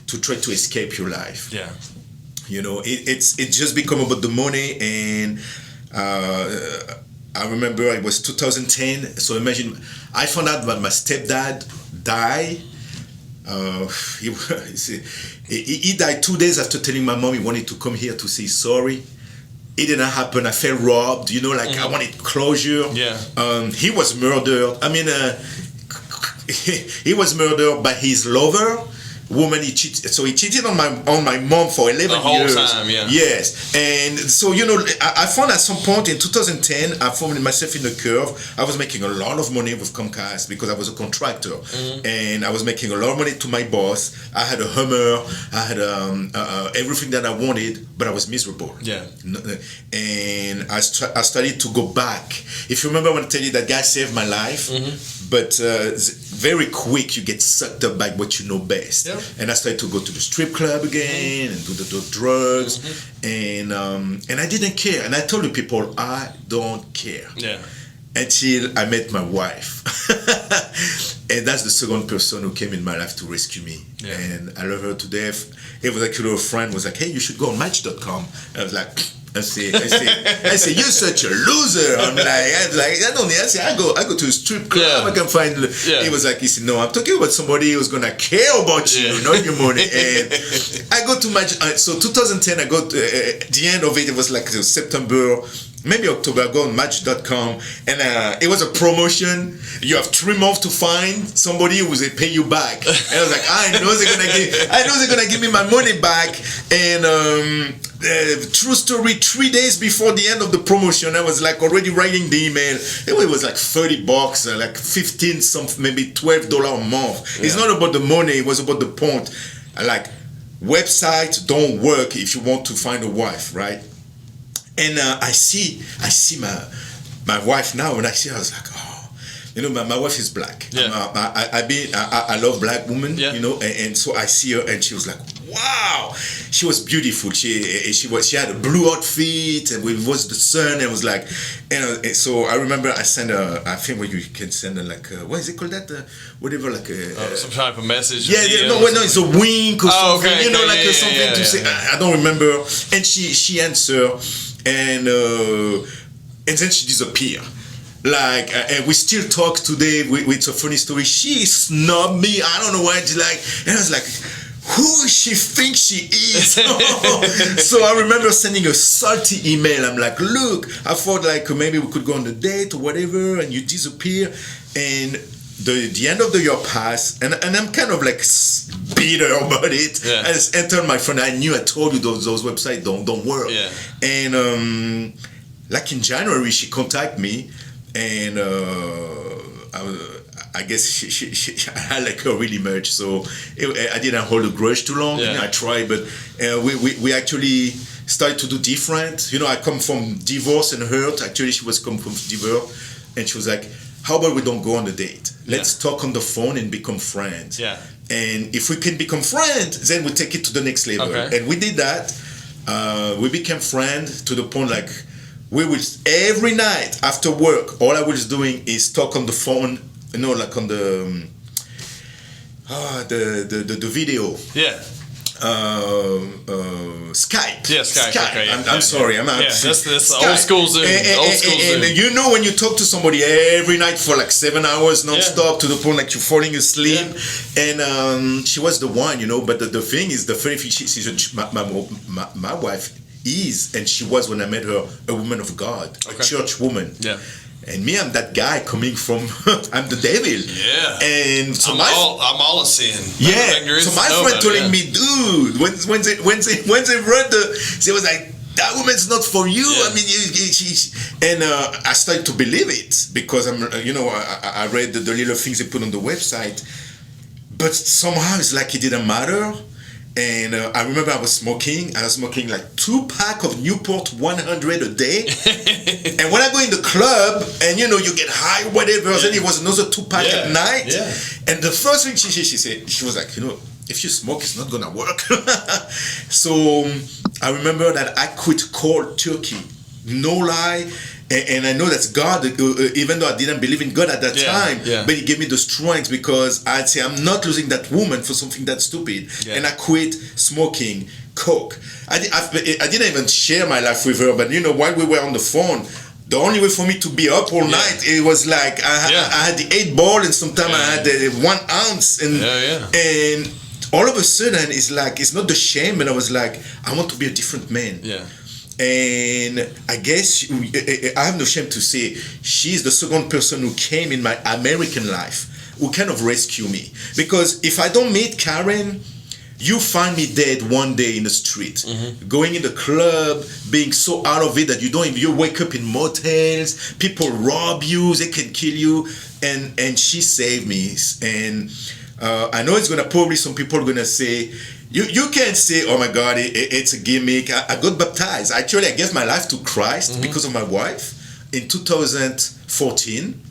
to try to escape your life. Yeah. You know, it's just become about the money. And I remember it was 2010. So imagine, I found out that my stepdad died. He died 2 days after telling my mom he wanted to come here to say sorry. It didn't happen. I felt robbed. You know, like I wanted closure. Yeah. He was murdered. I mean, he was murdered by his lover. Woman, he cheated. So he cheated on my mom for 11 years. The whole time, yeah. Yes, and so you know, I found at some point in 2010, I found myself in the curve. I was making a lot of money with Comcast because I was a contractor, and I was making a lot of money to my boss. I had a Hummer, I had everything that I wanted, but I was miserable. Yeah, and I started to go back. If you remember when I tell you that guy saved my life, but very quick you get sucked up by what you know best. Yep. And I started to go to the strip club again and do the drugs, and I didn't care. And I told the people I don't care. Yeah. Until I met my wife. And that's the second person who came in my life to rescue me. Yeah. And I love her to death. It was actually a friend was like, hey, you should go on Match.com. I was like, I say, you're such a loser. I go to a strip club. I can find. He was like, he said, no, I'm talking about somebody who's gonna care about you, not your money. And I go to Match. So 2010, I got the end of it. It was like September. Maybe October, I go on Match.com, and it was a promotion. You have 3 months to find somebody who will pay you back. And I was like, I know they're gonna give me my money back. And true story, 3 days before the end of the promotion, I was like already writing the email. It was like $30, like 15, maybe $12 a month. Yeah. It's not about the money. It was about the point. Like, websites don't work if you want to find a wife, right? And I see my wife now, and I see her, I was like, oh, my wife is black. Yeah. I love black women, yeah. And so I see her, and she was like, wow, she was beautiful. She had a blue outfit, and it was the sun, and it was like, and so I remember I sent her, I think where you can send her like, what is it called that? Whatever, like some type of message. Yeah, no, it's a wink or something, okay, something to say. I don't remember. And she answered. And then she disappeared. Like, and we still talk today. It's a funny story. She snubbed me. I don't know why. And I was like, who she thinks she is? So I remember sending a salty email. I'm like, look, I thought like maybe we could go on a date or whatever, and you disappear. And the end of the year passed, and I'm kind of like bitter about it. Yeah. I just entered my phone. I told you those websites don't work. Yeah. And like in January, she contacted me, and I guess I like her really much. So I didn't hold a grudge too long. Yeah. I tried, but we actually started to do different. I come from divorce and hurt. Actually, she was come from divorce, and she was like, how about we don't go on a date? Let's talk on the phone and become friends. Yeah. And if we can become friends, then we take it to the next level. Okay. And we did that. We became friends to the point like we would every night after work, all I was doing is talk on the phone, like on the video. Yeah. Skype. Yeah, Skype. Okay, I'm sorry. That's old school Zoom. And when you talk to somebody every night for like 7 hours non-stop to the point like you're falling asleep, and she was the one, But the thing is, the funny thing, she's my wife is, and she was when I met her, a woman of God, a church woman. Yeah. And me, I'm that guy coming from, I'm the devil. Yeah. And so I'm all a sin. Yeah. So my friend telling me, dude, when they read they was like, that woman's not for you. Yeah. I mean, and I started to believe it because I read the little things they put on the website, but somehow it's like it didn't matter. And I remember I was smoking like 2 packs of Newport 100 a day. And when I go in the club and you get high, whatever, then it was another 2 pack at night. Yeah. And the first thing she said, she was like, if you smoke, it's not gonna work. So I remember that I quit cold turkey, no lie. And I know that's God, even though I didn't believe in God at that time, but He gave me the strength because I'd say I'm not losing that woman for something that stupid. Yeah. And I quit smoking coke. I didn't even share my life with her, but while we were on the phone, the only way for me to be up all night, it was like I had the 8 ball, and sometimes I had the 1 ounce, and all of a sudden it's like it's not the shame, but I was like, I want to be a different man. Yeah. And I guess I have no shame to say she's the second person who came in my American life who kind of rescued me. Because if I don't meet Karen, you find me dead one day in the street, going in the club, being so out of it that you wake up in motels, people rob you, they can kill you, and she saved me. And I know it's gonna probably some people are gonna say, you can't say, oh my God, it's a gimmick. I got baptized. Actually, I gave my life to Christ because of my wife in 2014.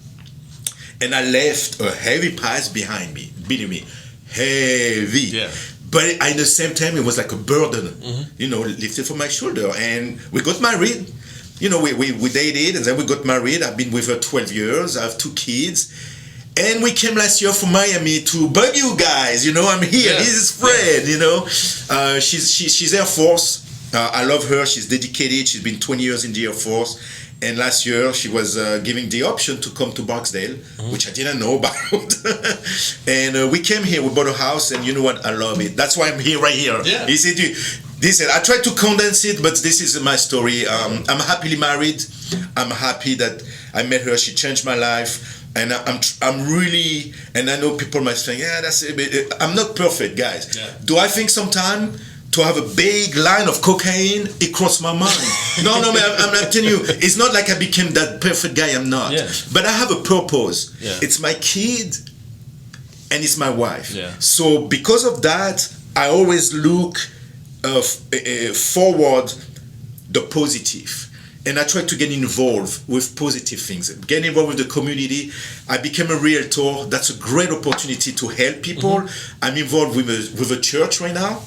and I left a heavy past behind me. Believe me, heavy. Yeah. But at the same time, it was like a burden, lifted from my shoulder. And we got married. We dated, and then we got married. I've been with her 12 years. I have 2 kids. And we came last year from Miami to bug you guys. I'm here. This is Fred, She's Air Force. I love her. She's dedicated. She's been 20 years in the Air Force. And last year, she was giving the option to come to Barksdale, which I didn't know about. And we came here, we bought a house, and you know what? I love it. That's why I'm here, right here. Yeah. He said, I tried to condense it, but this is my story. I'm happily married. I'm happy that I met her. She changed my life. And I'm really, and I know people might think, that's it. I'm not perfect, guys. Yeah. Do I think sometimes to have a big line of cocaine, it crossed my mind. No, man, I'm telling you, it's not like I became that perfect guy. I'm not. Yeah. But I have a purpose. Yeah. It's my kid, and it's my wife. Yeah. So because of that, I always look forward the positive. And I try to get involved with positive things. Get involved with the community. I became a realtor. That's a great opportunity to help people. I'm involved with a church right now,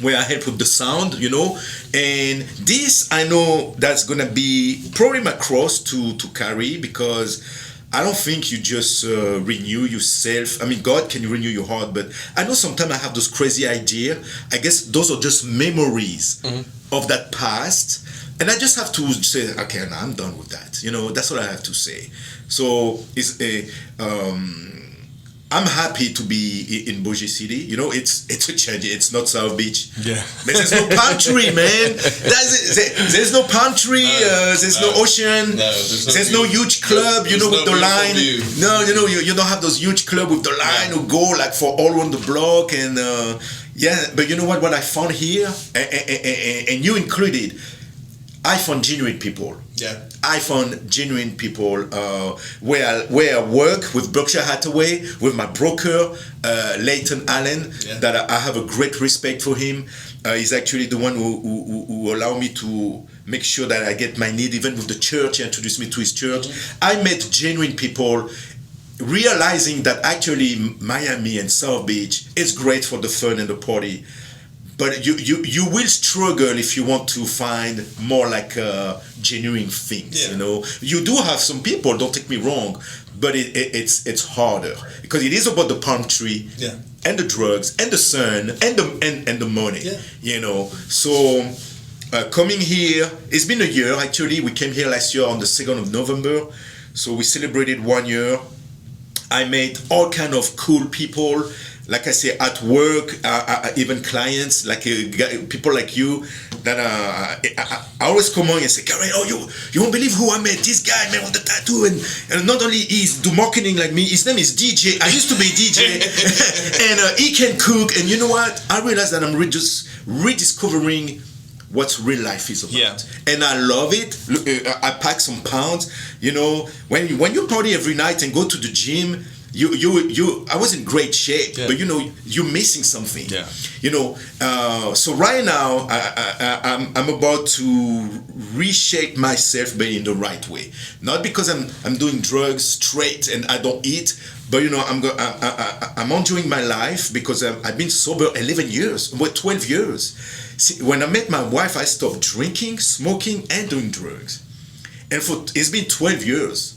where I help with the sound, and this, I know that's gonna be probably my cross to carry, because I don't think you just renew yourself. I mean, God can renew your heart, but I know sometimes I have those crazy ideas. I guess those are just memories of that past, and I just have to say, okay, now I'm done with that. That's what I have to say. So it's I'm happy to be in Bossier City. It's a change. It's not South Beach. Yeah. But there's no palm tree, man. There's no palm tree. There's no ocean. There's no huge club, with the line. No, you don't have those huge club with the line who go like for all around the block. And but you know what I found here, and you included, I found genuine people. Yeah. I found genuine people where I work with Berkshire Hathaway, with my broker, Leighton Allen, that I have a great respect for him. He's actually the one who allowed me to make sure that I get my need, even with the church. He introduced me to his church. I met genuine people, realizing that actually Miami and South Beach is great for the fun and the party. But you will struggle if you want to find more like genuine things. You do have some people. Don't take me wrong, but it's harder, because it is about the palm tree, and the drugs, and the sun, and the money. So coming here, it's been a year actually. We came here last year on the 2nd of November, so we celebrated 1 year. I met all kind of cool people. Like I say, at work, even clients, like people like you, that I always come on and say, Karen, you won't believe who I met. This guy, man, with the tattoo, and not only he's do marketing like me. His name is DJ. I used to be DJ, and he can cook. And you know what? I realized that I'm just rediscovering what real life is about, and I love it. Look, I pack some pounds. When you party every night and go to the gym. I was in great shape, but you're missing something. So right now I'm about to reshape myself, but in the right way. Not because I'm doing drugs straight and I don't eat, but I'm enjoying my life, because I've been sober 11 years, 12 years. See, when I met my wife, I stopped drinking, smoking, and doing drugs, and it's been 12 years.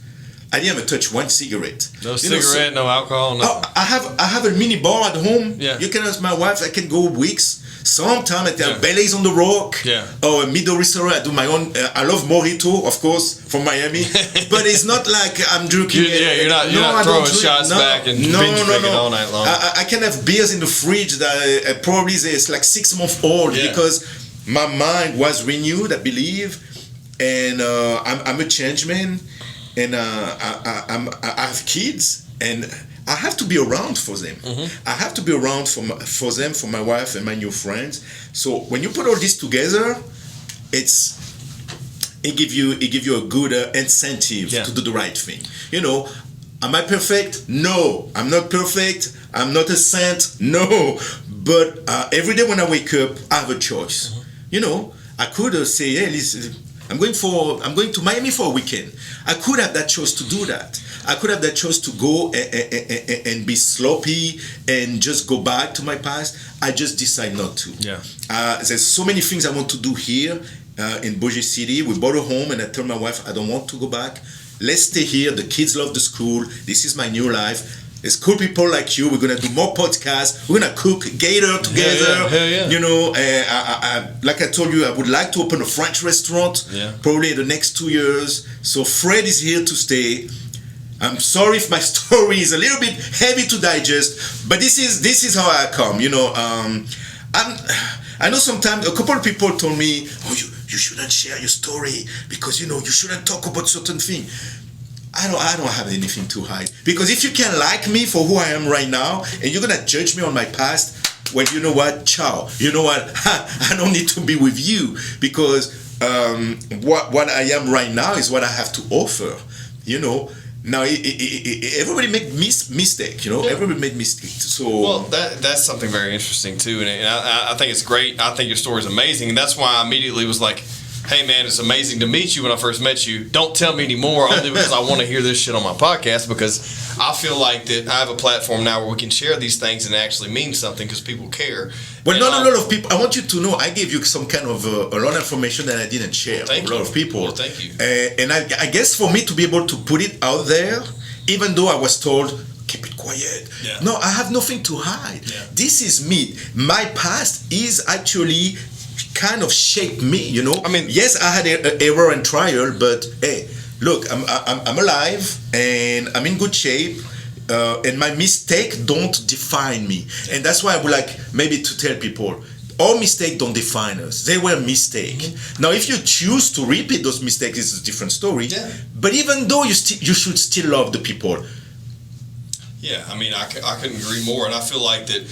I didn't even touch one cigarette. No cigarette, no alcohol, no. I have a mini bar at home. Yeah. You can ask my wife. I can go weeks. Sometimes I tell Bele's on the Rock. Yeah. Or a middle restaurant. I do my own. I love mojito, of course, from Miami. But it's not like I'm drinking. You're not throwing shots back and binge drinking all night long. I can have beers in the fridge that probably is like 6 months old, because my mind was renewed, I believe, and I'm a change man. And I have kids, and I have to be around for them. I have to be around for them, for my wife and my new friends. So when you put all this together, it give you a good incentive to do the right thing. Am I perfect? No, I'm not perfect. I'm not a saint. No, but every day when I wake up, I have a choice. I could say, hey, listen, I'm going to Miami for a weekend. I could have that choice to do that. I could have that choice to go and be sloppy and just go back to my past. I just decide not to. Yeah. There's so many things I want to do here in Bossier City. We bought a home, and I told my wife I don't want to go back. Let's stay here. The kids love the school. This is my new life. There's cool people like you. We're gonna do more podcasts. We're gonna cook Gator together. Hell yeah. You know, like I told you, I would like to open a French restaurant. Yeah. Probably in the next 2 years. So Fred is here to stay. I'm sorry if my story is a little bit heavy to digest, but this is how I come. You know, I know sometimes a couple of people told me, "Oh, you shouldn't share your story because you shouldn't talk about certain things." I don't have anything to hide, because if you can like me for who I am right now and you're gonna judge me on my past, well, you know what? Ciao. You know what? I don't need to be with you, because what I am right now is what I have to offer. You know. Now, everybody make mistake, you know. Yeah. Everybody make mistakes. So well, that's something very interesting too, and I think it's great. I think your story is amazing, and that's why I immediately was like, "Hey, man, it's amazing to meet you." When I first met you, don't tell me anymore, only because I want to hear this shit on my podcast, because I feel like that I have a platform now where we can share these things and it actually means something because people care. Well, not a lot of people. I want you to know, I gave you some kind of a lot of information that I didn't share. Well, a lot of people. Well, thank you. And I guess for me to be able to put it out there, even though I was told, keep it quiet. Yeah. No, I have nothing to hide. Yeah. This is me. My past is actually kind of shaped me, you know. I mean, yes, I had an error and trial, but hey, look, I'm alive and I'm in good shape. And my mistake don't define me. And that's why I would like maybe to tell people, all mistakes don't define us. They were mistakes. Mm-hmm. Now, if you choose to repeat those mistakes, it's a different story. Yeah. But even though you should still love the people. Yeah, I mean, I couldn't agree more. And I feel like that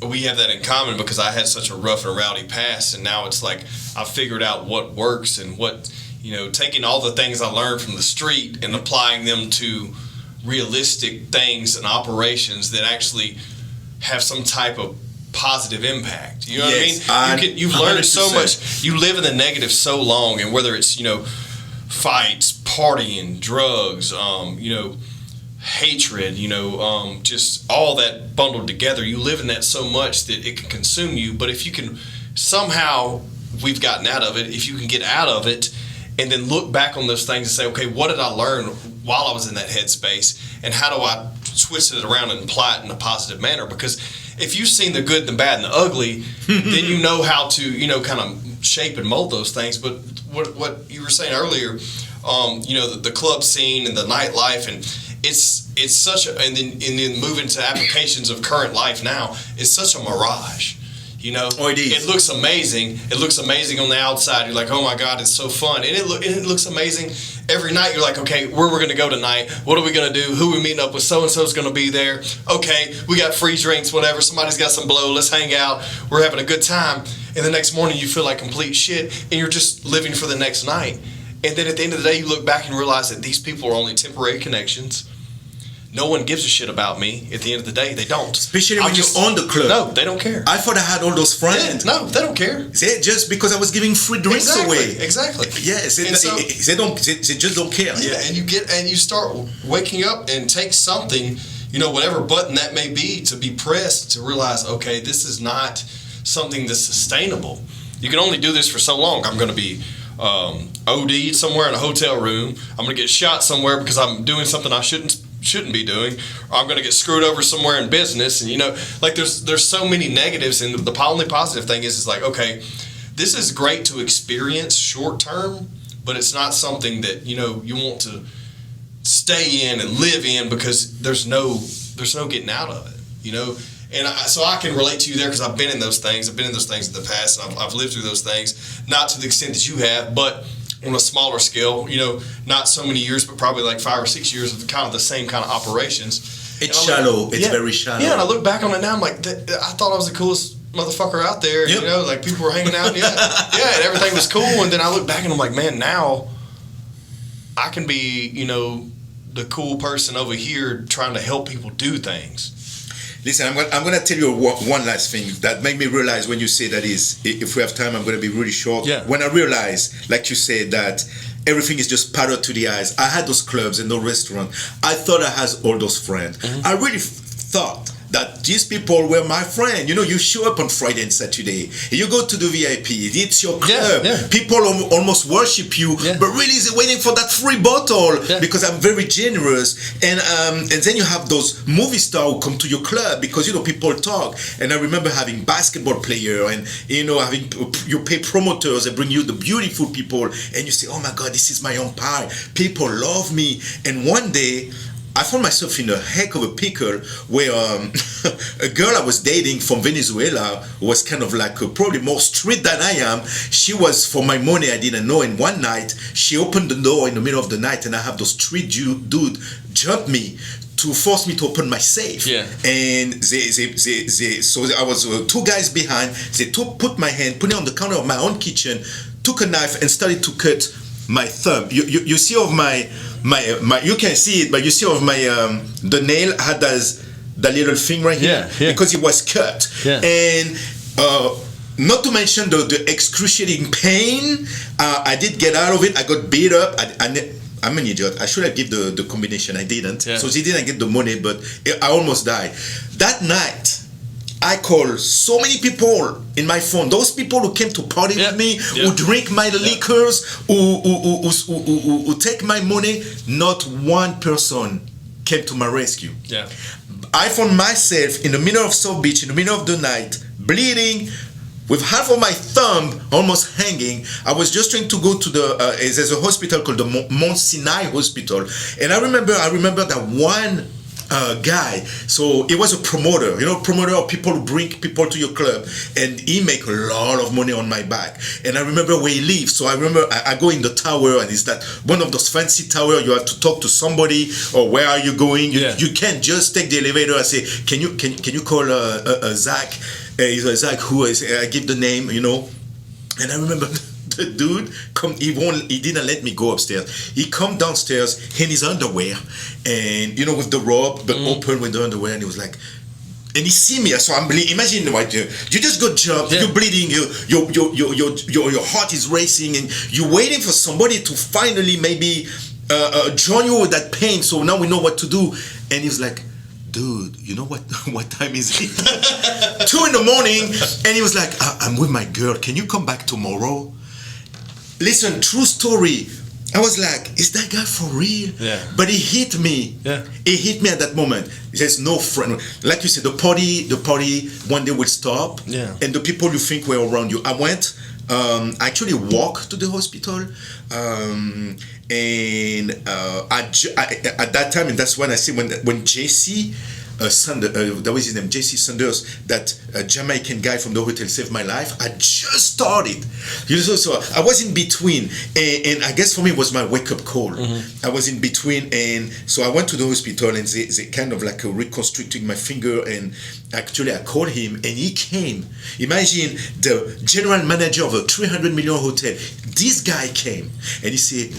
we have that in common, because I had such a rough and rowdy past, and now it's like I figured out what works and what, taking all the things I learned from the street and applying them to realistic things and operations that actually have some type of positive impact. You know what I mean? You've learned 100%. So much. You live in the negative so long, and whether it's fights, partying, drugs, hatred, just all that bundled together. You live in that so much that it can consume you. But if you can somehow, we've gotten out of it, if you can get out of it and then look back on those things and say, okay, what did I learn while I was in that headspace, and how do I twist it around and apply it in a positive manner? Because if you've seen the good, the bad, and the ugly, then you know how to, kind of shape and mold those things. But what you were saying earlier, the club scene and the nightlife, and it's such a, and then moving to applications of current life now, it's such a mirage. Oh, it is. It looks amazing. It looks amazing on the outside. You're like, oh my God, it's so fun. And it looks amazing every night. You're like, okay, where we're going to go tonight? What are we going to do? Who are we meeting up with? So-and-so's going to be there. Okay, we got free drinks, whatever. Somebody's got some blow. Let's hang out. We're having a good time. And the next morning you feel like complete shit, and you're just living for the next night. And then at the end of the day, you look back and realize that these people are only temporary connections. No one gives a shit about me. At the end of the day, they don't. Especially when you own the club. No, they don't care. I thought I had all those friends. Yeah, no, they don't care. Just because I was giving free drinks away. Exactly. Yes, they just don't care. Yeah, and you start waking up and take something, whatever button that may be, to be pressed to realize, okay, this is not something that's sustainable. You can only do this for so long. I'm going to be OD'd somewhere in a hotel room. I'm going to get shot somewhere because I'm doing something I shouldn't be doing, or I'm going to get screwed over somewhere in business. And there's so many negatives, and the only positive thing is like, okay, this is great to experience short term, but it's not something that you want to stay in and live in, because there's no getting out of it. And so I can relate to you there, because I've been in those things. I've been in those things in the past, and I've lived through those things, not to the extent that you have, but on a smaller scale, not so many years, but probably like 5 or 6 years of kind of the same kind of operations. It's shallow. It's very shallow. Yeah, and I look back on it now, I'm like, I thought I was the coolest motherfucker out there. Yep. Like people were hanging out. Yeah, and everything was cool. And then I look back and I'm like, man, now I can be, the cool person over here trying to help people do things. Listen, I'm gonna tell you one last thing that made me realize when you say that is, if we have time, I'm gonna be really short. Yeah. When I realized, like you said, that everything is just powder to the eyes. I had those clubs and those restaurants. I thought I had all those friends. Mm-hmm. I really thought that these people were my friend. You know, you show up on Friday and Saturday. You go to the VIP. It's your club. Yeah. People almost worship you, but really they're waiting for that free bottle because I'm very generous. And then you have those movie stars who come to your club because, you know, people talk. And I remember having basketball player and, you know, having you pay promoters that bring you the beautiful people. And you say, oh my God, this is my empire. People love me. And one day, I found myself in a heck of a pickle where a girl I was dating from Venezuela was kind of like probably more street than I am. She was, for my money, I didn't know. And one night, she opened the door in the middle of the night and I have those street dude jump me to force me to open my safe. Yeah. And so I was two guys behind. They put my hand, put it on the counter of my own kitchen, took a knife and started to cut my thumb. You see of my you can see it, but you see of my the nail had that little thing right here because it was cut. And not to mention the excruciating pain. I did get out of it. I got beat up. I'm an idiot. I should have given the combination. I didn't. So they didn't get the money, but I almost died. That night, I called so many people in my phone. Those people who came to party with me, who drink my liquors, who take my money. Not one person came to my rescue. I found myself in the middle of South Beach, in the middle of the night, bleeding, with half of my thumb almost hanging. I was just trying to go to there's a hospital called the Mount Sinai Hospital, and I remember that one guy. So he was a promoter, you know, promoter of people who bring people to your club, and he make a lot of money on my back. And I remember where he lives. So I remember I go in the tower, and it's that one of those fancy tower. You have to talk to somebody, or where are you going? You can't just take the elevator and say, can you call Zach? He's Zach who is, I give the name, you know. And I remember the dude he didn't let me go upstairs. He come downstairs in his underwear, and you know, with the robe but open with the underwear, and he was like, and he see me, so I'm bleeding. Imagine what you just got jumped, you're bleeding, your heart is racing, and you're waiting for somebody to finally maybe join you with that pain. So now we know what to do. And he was like, dude, you know what time is it? 2 a.m. And he was like, I'm with my girl. Can you come back tomorrow? Listen, true story. I was like, is that guy for real? But he hit me. He hit me at that moment. There's no friend. Like you said, the party one day will stop. And the people you think were around you. I went, actually walked to the hospital. And at that time, and that's when I say when JC Sanders, that was his name, JC Sanders, that Jamaican guy from the hotel saved my life. I just started, you know, so I was in between, and I guess for me it was my wake up call. I was in between, and so I went to the hospital, and they kind of like reconstructing my finger, and actually I called him, and he came. Imagine the general manager of a 300 million hotel. This guy came, and he said,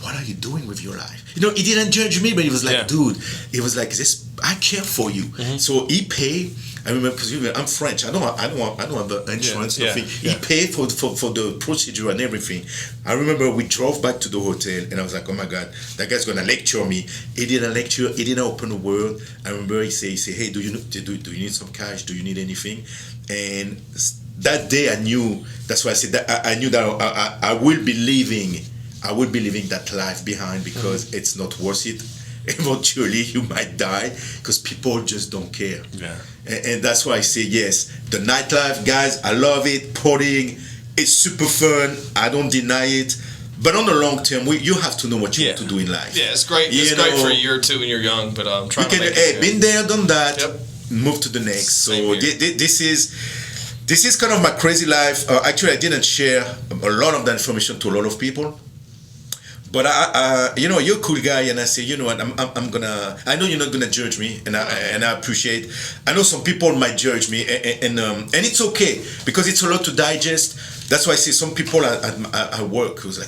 what are you doing with your life? You know, he didn't judge me, but he was like, dude, he was like, this, I care for you. So he paid. I remember, because I'm French. I don't have the insurance. Nothing. He paid for the procedure and everything. I remember we drove back to the hotel, and I was like, oh my God, that guy's gonna lecture me. He didn't lecture. He didn't open a word. I remember he said, hey, do you need some cash? Do you need anything? And that day I knew. That's why I said that I knew that I will be leaving. I would be leaving that life behind because it's not worth it. Eventually, you might die because people just don't care. And that's why I say yes. The nightlife, guys, I love it. Partying, it's super fun. I don't deny it. But on the long term, you have to know what you want to do in life. Yeah, it's great. It's great for a year or two when you're young, but I'm trying to make it. Been there, done that. Move to the next. So this is kind of my crazy life. Actually, I didn't share a lot of that information to a lot of people. But you know, you're a cool guy, and I say, you know what, I'm gonna. I know you're not gonna judge me, and I appreciate. I know some people might judge me, and it's okay because it's a lot to digest. That's why I say some people at work who's like,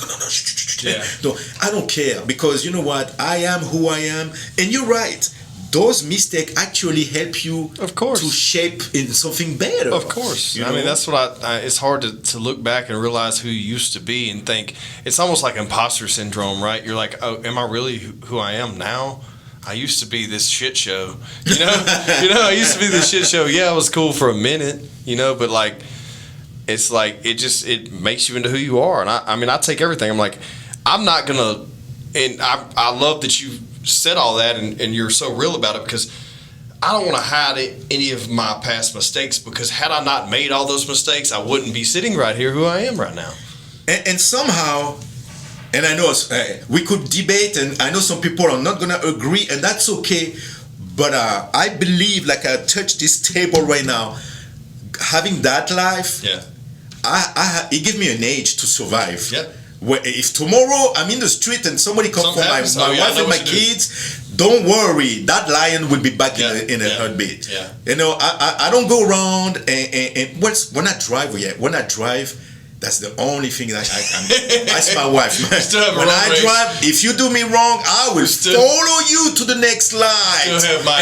no, I don't care because you know what, I am who I am, and you're right. those mistakes actually help you of course to shape in something better. Of course. I mean, that's what it's hard to look back and realize who you used to be and think it's almost like imposter syndrome, right? You're like, oh, am I really who I am now? I used to be this shit show, you know. I used to be this shit show. Yeah, I was cool for a minute, but like, it's like it makes you into who you are. And I mean, I take everything. I'm like, I'm not gonna, and I love that you said all that and you're so real about it, because I don't want to hide any of my past mistakes, because had I not made all those mistakes, I wouldn't be sitting right here who I am right now. And somehow, and I know we could debate, and I know some people are not going to agree, and that's okay. But I believe, like I touch this table right now, having that life, it gives me an age to survive. Yeah. Where if tomorrow I'm in the street and somebody comes for my wife and my kids, don't worry, that lion will be back in a heartbeat. Yeah. I don't go around and when I drive, that's the only thing that I ask my wife. When I drive, if you do me wrong, I will follow you to the next line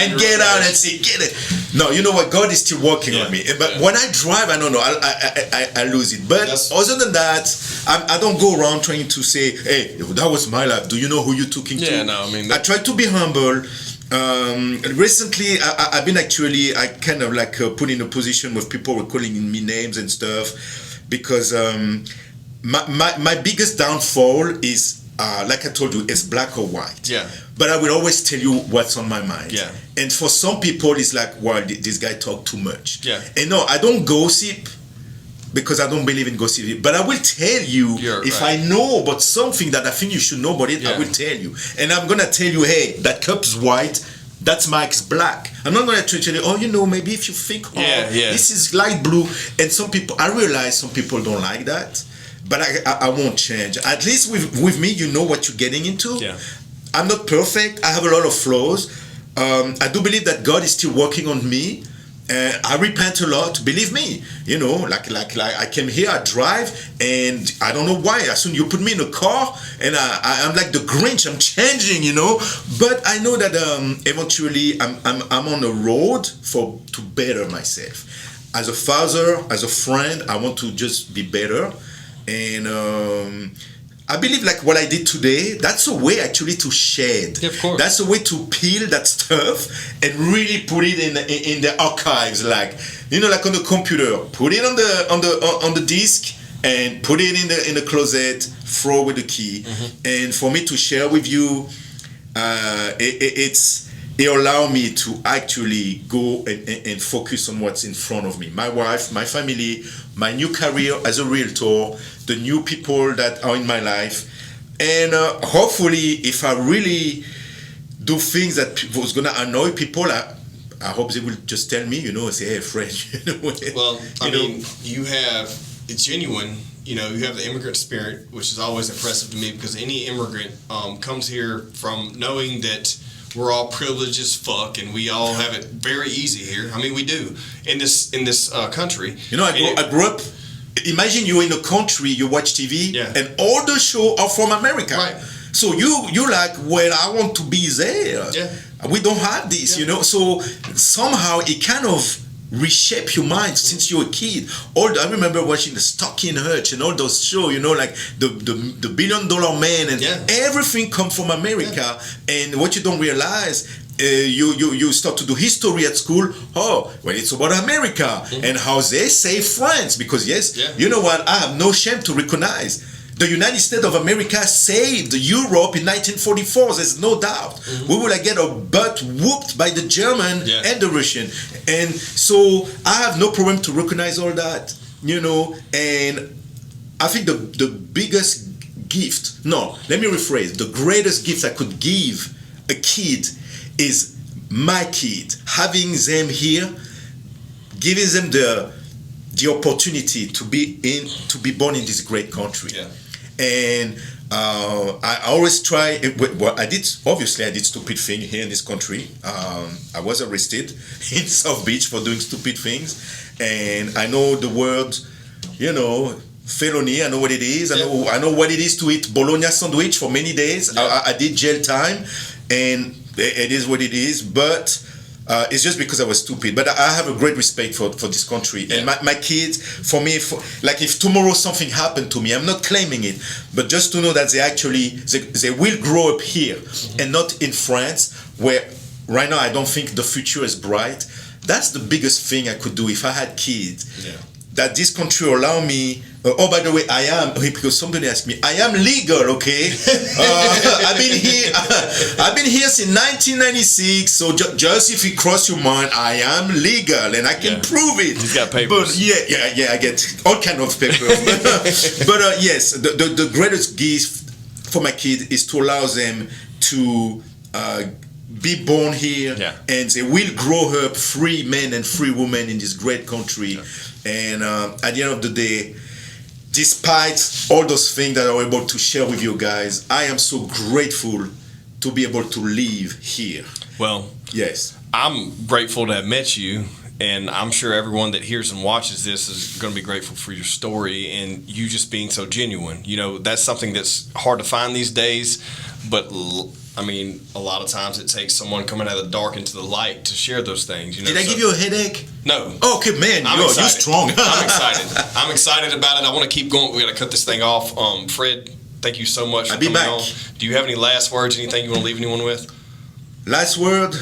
and get out and say, get it. No, you know what? God is still working on me. But when I drive, I don't know. I lose it. But other than that, I don't go around trying to say, hey, that was my life. Do you know who you're talking to? Yeah, no, I mean, I try to be humble. Recently, I've been I kind of like put in a position where people were calling me names and stuff. Because my biggest downfall is, like I told you, it's black or white. Yeah. But I will always tell you what's on my mind. Yeah. And for some people, it's like, well, this guy talk too much. Yeah. And no, I don't gossip because I don't believe in gossip. But I will tell you if I know about something that I think you should know about it, I will tell you. And I'm going to tell you, hey, that cup's white. That's Mike's black. I'm not going to tell you, maybe if you think, this is light blue. And I realize some people don't like that. But I won't change. At least with me, you know what you're getting into. Yeah. I'm not perfect. I have a lot of flaws. I do believe that God is still working on me. I repent a lot, believe me. Like I came here, I drive, and I don't know why. As soon you put me in a car, and I'm like the Grinch. I'm changing, But I know that eventually I'm on a road to better myself. As a father, as a friend, I want to just be better, and I believe like what I did today, that's a way actually to shed. Yeah, of course. That's a way to peel that stuff and really put it in the archives, like like on the computer. Put it on the disk and put it in the closet, throw with the key. Mm-hmm. And for me to share with you, it allow me to actually go and focus on what's in front of me. My wife, my family, my new career as a realtor, the new people that are in my life. And hopefully, if I really do things that was going to annoy people, I hope they will just tell me, say, hey, Fred, Well, I mean, it's genuine. You have the immigrant spirit, which is always impressive to me, because any immigrant comes here from knowing that we're all privileged as fuck, and we all have it very easy here. I mean, we do in this country. I grew up. Imagine you're in a country, you watch TV, and all the shows are from America. Right. So you're like, well, I want to be there. Yeah. We don't have this, So somehow it kind of reshape your mind since you're a kid. I remember watching the Stocky and Hutch and all those shows, like the $1 billion Man, and everything come from America. And what you don't realize, you start to do history at school. It's about America and how they save France, because you know what? I have no shame to recognize. The United States of America saved Europe in 1944. There's no doubt. Mm-hmm. We will get our butt whooped by the German and the Russian. And so I have no problem to recognize all that, And I think the biggest gift, let me rephrase. The greatest gift I could give a kid is my kid. Having them here, giving them the opportunity to be born in this great country. Yeah. And I always try. I did stupid things here in this country. I was arrested in South Beach for doing stupid things, and I know the word, felony. I know what it is. I know what it is to eat bologna sandwich for many days. I did jail time, and It is what it is, but it's just because I was stupid. But I have a great respect for this country. And my kids, for me, like if tomorrow something happened to me, I'm not claiming it, but just to know that they will grow up here and not in France, where right now I don't think the future is bright. That's the biggest thing I could do if I had kids. Yeah. That this country allow me. Oh, by the way, I am, because somebody asked me, I am legal, okay? I've been here since 1996, so just if it cross your mind, I am legal, and I can prove it. He's got papers. But yeah, I get all kind of papers. But yes, the greatest gift for my kid is to allow them to be born here, and they will grow up free men and free women in this great country. Yeah. And at the end of the day, despite all those things that I'm able to share with you guys, I am so grateful to be able to live here. Well, yes, I'm grateful to have met you, and I'm sure everyone that hears and watches this is going to be grateful for your story and you just being so genuine. You know, that's something that's hard to find these days, but I mean, a lot of times it takes someone coming out of the dark into the light to share those things. You know, Did I give you a headache? No. Oh, okay, man. You're strong. I'm excited. I'm excited about it. I want to keep going. We got to cut this thing off. Fred, thank you so much for coming on. Do you have any last words? Anything you want to leave anyone with? Last word?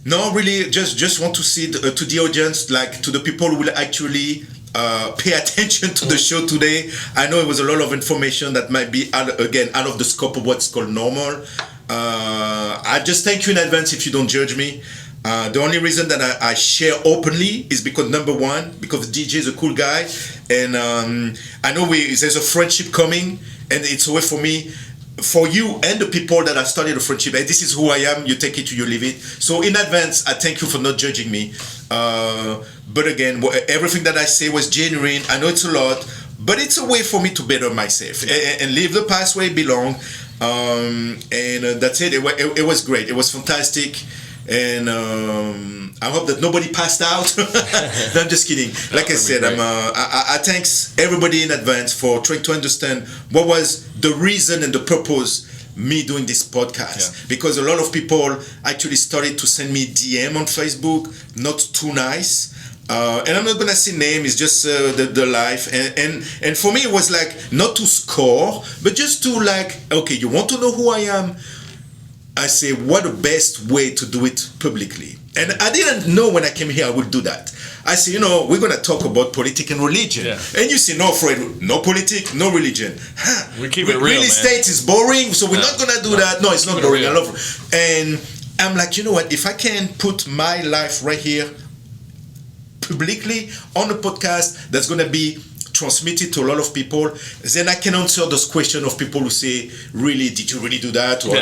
No, really. Just want to see to the audience, like to the people who will actually pay attention to the show today. I know it was a lot of information that might be out of the scope of what's called normal. I just thank you in advance if you don't judge me. The only reason that I share openly is because, number one, because DJ is a cool guy, and I know there's a friendship coming, and it's a way for me, for you and the people that have started a friendship, and this is who I am, you take it or you leave it. So in advance, I thank you for not judging me. But again, everything that I say was genuine. I know it's a lot, but it's a way for me to better myself and leave the past where it belongs. And that's it. It was great. It was fantastic. And I hope that nobody passed out. No, I'm just kidding. Like I said, I thanks everybody in advance for trying to understand what was the reason and the purpose me doing this podcast, because a lot of people actually started to send me DM on Facebook, not too nice. And I'm not gonna say name, it's just the life, and for me it was like not to score, but just to like, okay, you want to know who I am? I say, what the best way to do it publicly? And I didn't know when I came here I would do that. I say, we're gonna talk about politics and religion, and you say, no, Fred, no politics, no religion. We keep it real, real estate is boring, so we're not gonna do that. No, it's not boring. I love it. And I'm like, you know what? If I can put my life right here publicly on a podcast that's going to be transmitted to a lot of people, then I can answer those questions of people who say, really, did you really do that? Or,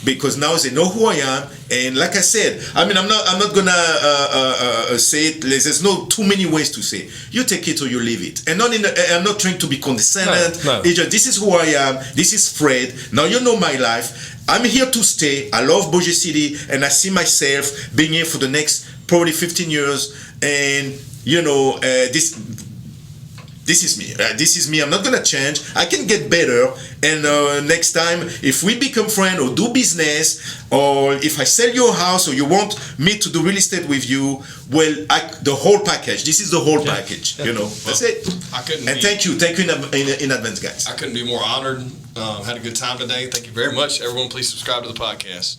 because now they know who I am. And like I said, I mean, I'm not going to say it. There's no too many ways to say. You take it or you leave it. And I'm not trying to be condescending. No. It's just, this is who I am. This is Fred. Now you know my life. I'm here to stay. I love Bossier City, and I see myself being here for the next probably 15 years. And this is me. This is me. I'm not gonna change. I can get better. And next time, if we become friends or do business, or if I sell your house or you want me to do real estate with you, well, the whole package. This is the whole package. That's it. Thank you in advance, guys. I couldn't be more honored. Had a good time today. Thank you very much, everyone. Please subscribe to the podcast.